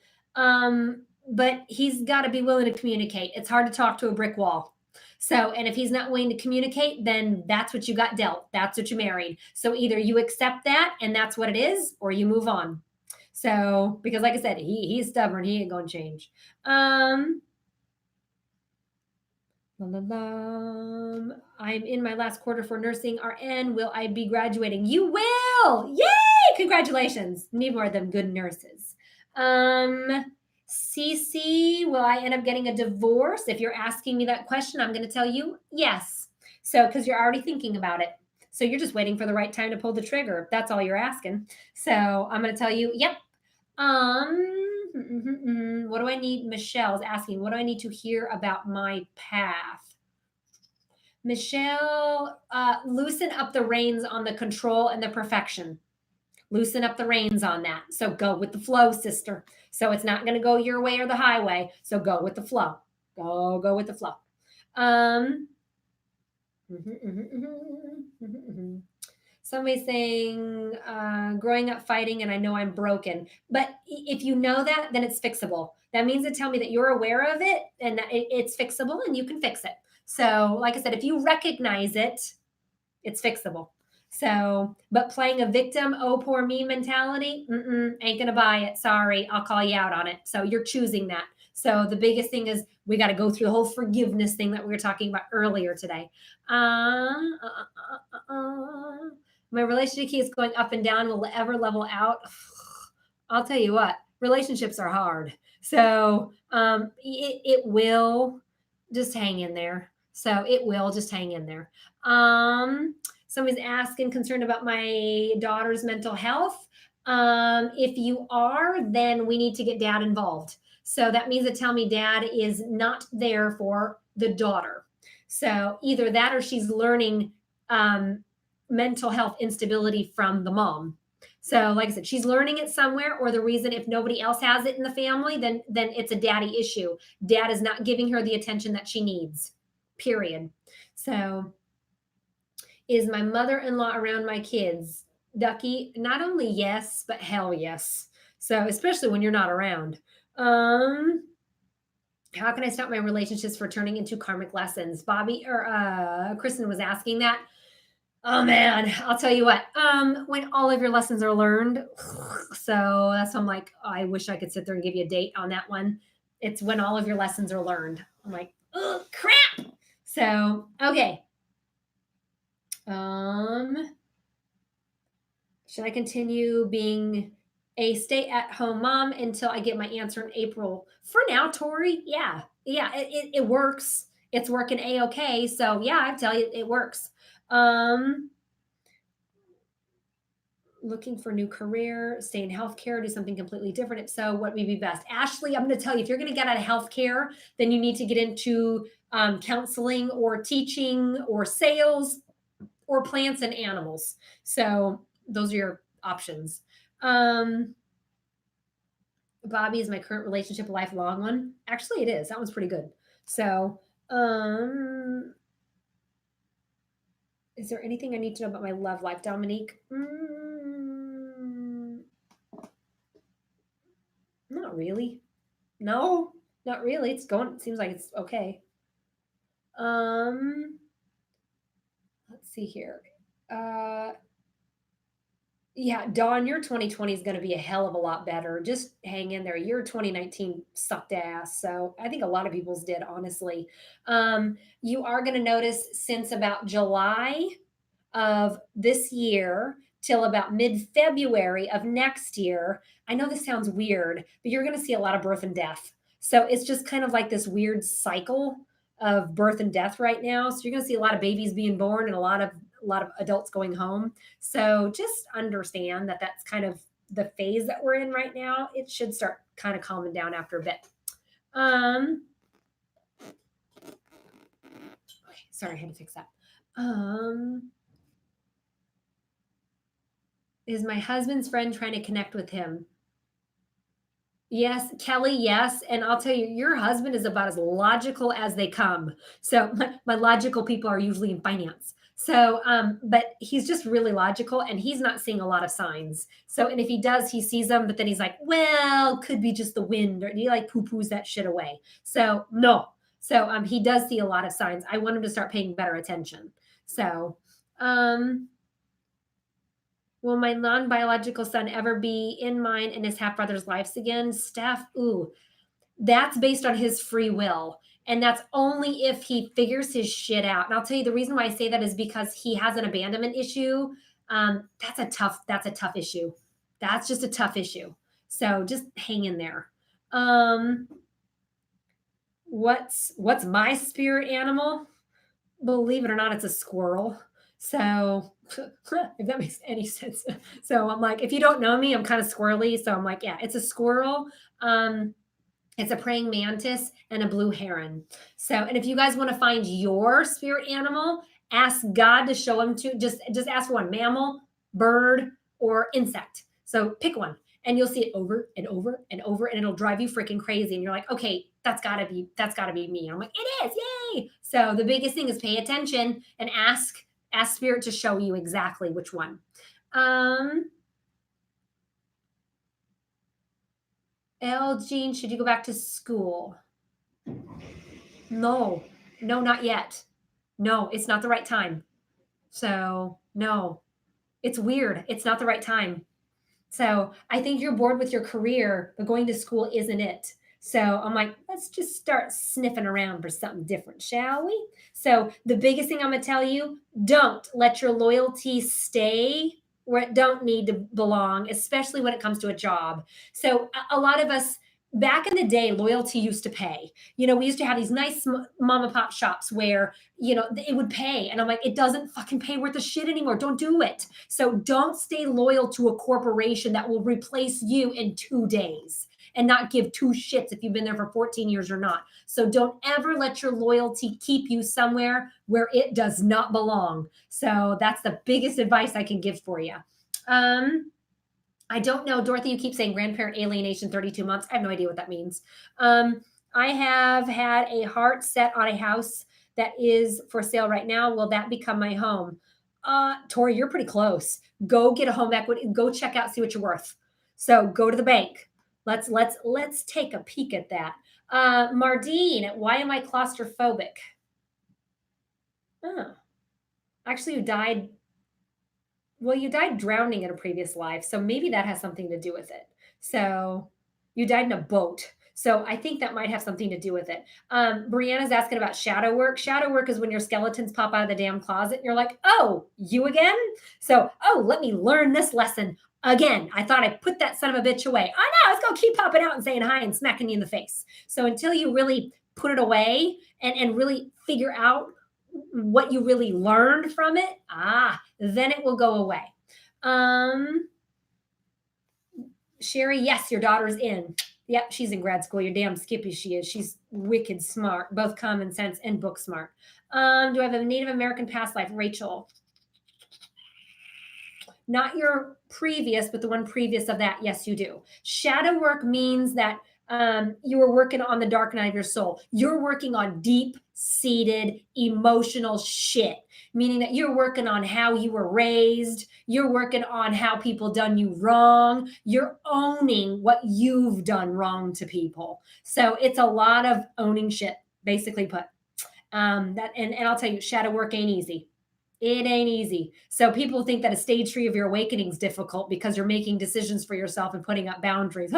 But he's got to be willing to communicate. It's hard to talk to a brick wall. So, and if he's not willing to communicate, then that's what you got dealt. That's what you married. So either you accept that and that's what it is, or you move on. So, because like I said, he's stubborn. He ain't going to change. I'm in my last quarter for nursing RN. Will I be graduating? You will. Yay! Congratulations. Need more of them good nurses. CC, will I end up getting a divorce? If you're asking me that question, I'm going to tell you yes. So, because you're already thinking about it. So you're just waiting for the right time to pull the trigger. That's all you're asking. So I'm going to tell you, yep. What do I need? Michelle's asking, what do I need to hear about my path? Michelle, loosen up the reins on the control and the perfection. Loosen up the reins on that. So go with the flow, sister. So it's not going to go your way or the highway. So go with the flow. Go with the flow. Somebody's saying, growing up fighting and I know I'm broken. But if you know that, then it's fixable. That means to tell me that you're aware of it and that it's fixable and you can fix it. So like I said, if you recognize it, it's fixable. So, but playing a victim, oh, poor me mentality, ain't going to buy it. Sorry, I'll call you out on it. So you're choosing that. So the biggest thing is we got to go through the whole forgiveness thing that we were talking about earlier today. My relationship keeps going up and down. Will it ever level out? I'll tell you what, relationships are hard. So it will. Just hang in there. So it will just hang in there. Somebody's asking, concerned about my daughter's mental health. If you are, then we need to get dad involved. So that means to tell me dad is not there for the daughter. So either that or she's learning mental health instability from the mom. So like I said, she's learning it somewhere, or the reason if nobody else has it in the family, then it's a daddy issue. Dad is not giving her the attention that she needs, period. So is my mother-in-law around my kids? Ducky, not only yes, but hell yes. So especially when you're not around. How can I stop my relationships for turning into karmic lessons? Bobby or Kristen was asking that. Oh man, I'll tell you what. When all of your lessons are learned, so that's why I'm like, oh, I wish I could sit there and give you a date on that one. It's when all of your lessons are learned. I'm like, oh crap. So okay. Should I continue being a stay-at-home mom until I get my answer in April? For now, Tori, yeah, it works. It's working a-okay. So yeah, I tell you, it works. Looking for a new career, stay in healthcare, do something completely different. If so, what would be best? Ashley, I'm going to tell you, if you're going to get out of healthcare, then you need to get into counseling or teaching or sales or plants and animals. So those are your options. Bobby, is my current relationship a lifelong one? Actually, it is. That one's pretty good. So, is there anything I need to know about my love life, Dominique? Not really. No, not really. It's going, it seems like it's okay. Let's see here. Yeah, Dawn, your 2020 is going to be a hell of a lot better. Just hang in there. Your 2019 sucked ass. So I think a lot of people's did, honestly. You are going to notice since about July of this year till about mid-February of next year. I know this sounds weird, but you're going to see a lot of birth and death. So it's just kind of like this weird cycle of birth and death right now. So you're going to see a lot of babies being born and a lot of adults going home. So just understand that that's kind of the phase that we're in right now. It should start kind of calming down after a bit. Okay, sorry, I had to fix that. Is my husband's friend trying to connect with him? Yes, Kelly, yes. And I'll tell you, your husband is about as logical as they come. So my logical people are usually in finance. So, but he's just really logical and he's not seeing a lot of signs. So, and if he does, he sees them, but then he's like, well, could be just the wind, or he like poo-poos that shit away. So no. So he does see a lot of signs. I want him to start paying better attention. So, will my non-biological son ever be in mine and his half-brother's lives again? Steph, ooh, that's based on his free will. And that's only if he figures his shit out. And I'll tell you the reason why I say that is because he has an abandonment issue. That's a tough issue. That's just a tough issue. So just hang in there. What's my spirit animal? Believe it or not, it's a squirrel. So if that makes any sense. So I'm like, if you don't know me, I'm kind of squirrely. So I'm like, yeah, it's a squirrel. It's a praying mantis and a blue heron. So, and if you guys want to find your spirit animal, ask God to show them to just ask for one mammal, bird, or insect. So pick one and you'll see it over and over and over and it'll drive you freaking crazy. And you're like, okay, that's gotta be me. And I'm like, it is, yay. So the biggest thing is pay attention and ask spirit to show you exactly which one. Jean, should you go back to school? No, not yet. No, it's not the right time. So no, it's weird. It's not the right time. So I think you're bored with your career, but going to school isn't it. So I'm like, let's just start sniffing around for something different, shall we? So the biggest thing I'm going to tell you, don't let your loyalty stay where it don't need to belong, especially when it comes to a job. So a lot of us back in the day, loyalty used to pay. You know, we used to have these nice mom and pop shops where, you know, it would pay. And I'm like, it doesn't fucking pay worth a shit anymore. Don't do it. So don't stay loyal to a corporation that will replace you in 2 days and not give two shits if you've been there for 14 years or not. So don't ever let your loyalty keep you somewhere where it does not belong. So that's the biggest advice I can give for you. I don't know, Dorothy, you keep saying grandparent alienation 32 months. I have no idea what that means. I have had a heart set on a house that is for sale right now. Will that become my home? Tori, you're pretty close. Go get a home equity. Go check out, see what you're worth. So go to the bank. Let's take a peek at that. Mardine, why am I claustrophobic? Oh, actually, you died. Well, you died drowning in a previous life, so maybe that has something to do with it. So you died in a boat. So I think that might have something to do with it. Brianna's asking about shadow work. Shadow work is when your skeletons pop out of the damn closet and you're like, oh, you again? So, oh, let me learn this lesson again. I thought I put that son of a bitch away. Oh no, it's going to keep popping out and saying hi and smacking you in the face. So until you really put it away and really figure out what you really learned from it, then it will go away. Sherry, yes, your daughter's in. Yep, she's in grad school. You're damn skippy she is. She's wicked smart, both common sense and book smart. Do I have a Native American past life? Rachel. Not your previous, but the one previous of that. Yes, you do. Shadow work means that you were working on the dark night of your soul. You're working on deep-seated emotional shit, meaning that you're working on how you were raised. You're working on how people done you wrong. You're owning what you've done wrong to people. So it's a lot of owning shit, basically put. And I'll tell you, shadow work ain't easy. It ain't easy. So people think that a stage 3 of your awakening is difficult because you're making decisions for yourself and putting up boundaries.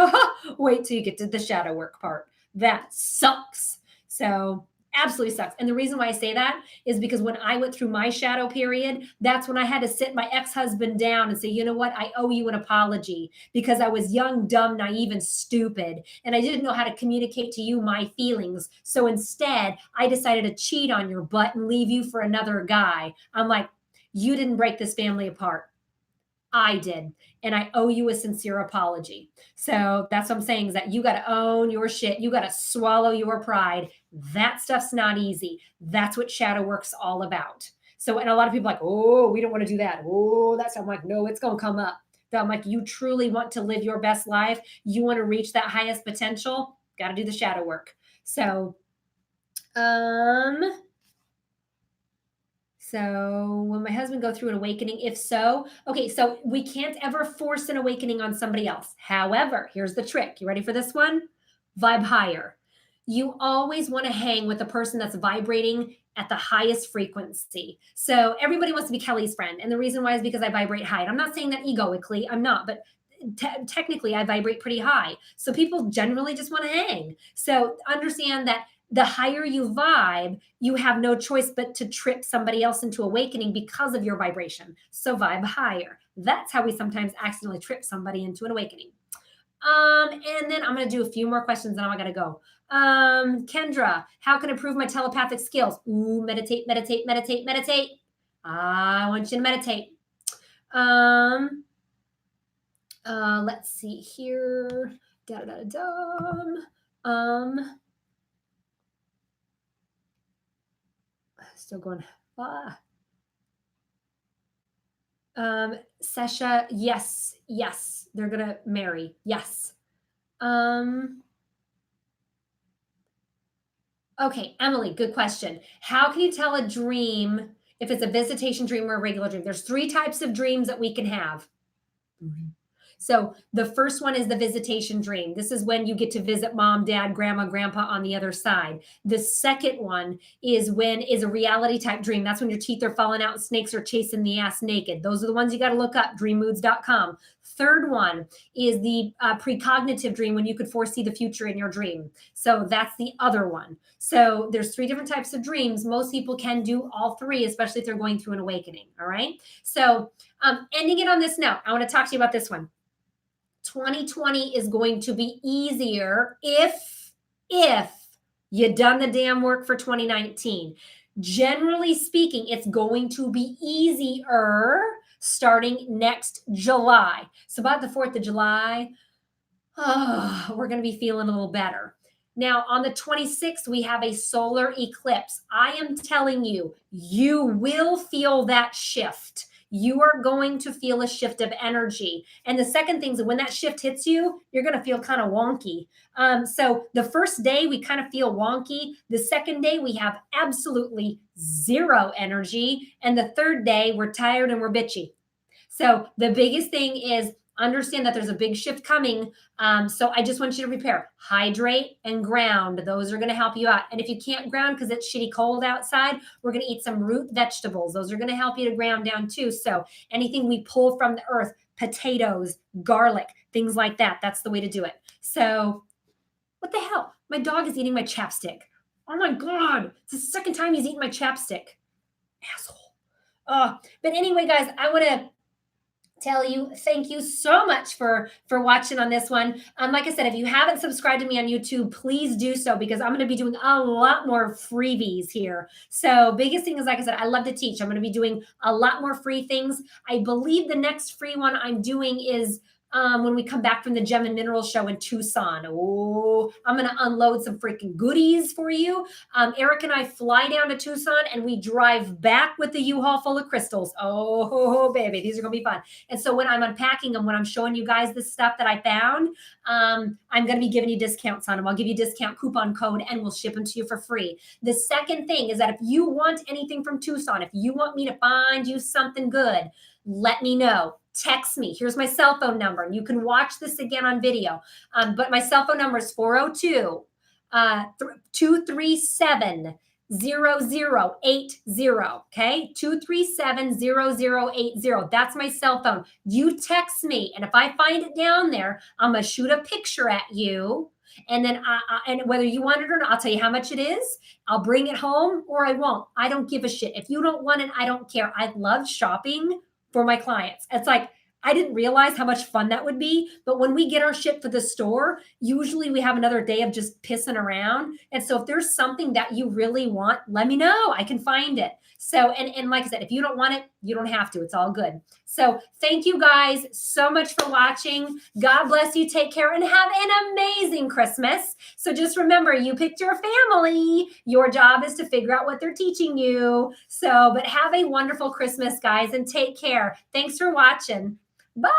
Wait till you get to the shadow work part. That sucks. So absolutely sucks. And the reason why I say that is because when I went through my shadow period, that's when I had to sit my ex-husband down and say, you know what? I owe you an apology because I was young, dumb, naive, and stupid. And I didn't know how to communicate to you my feelings. So instead, I decided to cheat on your butt and leave you for another guy. I'm like, you didn't break this family apart. I did. And I owe you a sincere apology. So that's what I'm saying is that you got to own your shit. You got to swallow your pride. That stuff's not easy. That's what shadow work's all about. So, and a lot of people are like, oh, we don't want to do that. Oh, that's, I'm like, no, it's going to come up. So I'm like, you truly want to live your best life. You want to reach that highest potential. Got to do the shadow work. So, So will my husband go through an awakening? If so, okay, so we can't ever force an awakening on somebody else. However, here's the trick. You ready for this one? Vibe higher. You always want to hang with a person that's vibrating at the highest frequency. So everybody wants to be Kelly's friend. And the reason why is because I vibrate high. And I'm not saying that egoically, I'm not, but technically I vibrate pretty high. So people generally just want to hang. So understand that the higher you vibe, you have no choice but to trip somebody else into awakening because of your vibration. So vibe higher. That's how we sometimes accidentally trip somebody into an awakening. And then I'm going to do a few more questions and I got to go. Kendra, how can I improve my telepathic skills? Ooh, meditate, meditate, meditate, meditate. I want you to meditate. Let's see here. Still going. Sesha, yes, they're gonna marry. Yes. Okay, Emily, good question. How can you tell a dream if it's a visitation dream or a regular dream? There's 3 types of dreams that we can have. So the first one is the visitation dream. This is when you get to visit mom, dad, grandma, grandpa on the other side. The second one is a reality type dream. That's when your teeth are falling out and snakes are chasing the ass naked. Those are the ones you got to look up, dreammoods.com. Third one is the precognitive dream, when you could foresee the future in your dream. So that's the other one. So there's 3 different types of dreams. Most people can do all 3, especially if they're going through an awakening. All right. So ending it on this note, I want to talk to you about this one. 2020 is going to be easier if you done the damn work for 2019. Generally speaking, it's going to be easier starting next July. So about the 4th of July, we're going to be feeling a little better. Now, on the 26th, we have a solar eclipse. I am telling you, you will feel that shift. You are going to feel a shift of energy. And the second thing is that when that shift hits you, you're going to feel kind of wonky. So the first day we kind of feel wonky. The second day we have absolutely 0 energy. And the third day we're tired and we're bitchy. So the biggest thing is understand that there's a big shift coming. So I just want you to prepare, hydrate and ground. Those are going to help you out. And if you can't ground because it's shitty cold outside, we're going to eat some root vegetables. Those are going to help you to ground down too. So anything we pull from the earth, potatoes, garlic, things like that, that's the way to do it. So what the hell? My dog is eating my chapstick. Oh my God. It's the second time he's eaten my chapstick. Asshole. But anyway, guys, I want to tell you thank you so much for watching on this one. Like I said, if you haven't subscribed to me on YouTube, please do so, because I'm going to be doing a lot more freebies here. So biggest thing is, like I said, I love to teach. I'm going to be doing a lot more free things. I believe the next free one I'm doing is when we come back from the Gem and Mineral Show in Tucson. Oh, I'm going to unload some freaking goodies for you. Eric and I fly down to Tucson and we drive back with the U-Haul full of crystals. Oh, baby, these are going to be fun. And so when I'm unpacking them, when I'm showing you guys the stuff that I found, I'm going to be giving you discounts on them. I'll give you a discount coupon code and we'll ship them to you for free. The second thing is that if you want anything from Tucson, if you want me to find you something good, let me know. Text me. Here's my cell phone number. And you can watch this again on video. But my cell phone number is 402-237-0080. Okay. 237-0080. That's my cell phone. You text me. And if I find it down there, I'm going to shoot a picture at you. And then and whether you want it or not, I'll tell you how much it is. I'll bring it home or I won't. I don't give a shit. If you don't want it, I don't care. I love shopping for my clients. It's like, I didn't realize how much fun that would be. But when we get our shit for the store, usually we have another day of just pissing around. And so if there's something that you really want, let me know. I can find it. So, and like I said, if you don't want it, you don't have to. It's all good. So thank you guys so much for watching. God bless you. Take care and have an amazing Christmas. So just remember, you picked your family. Your job is to figure out what they're teaching you. So, but have a wonderful Christmas, guys, and take care. Thanks for watching. Bye.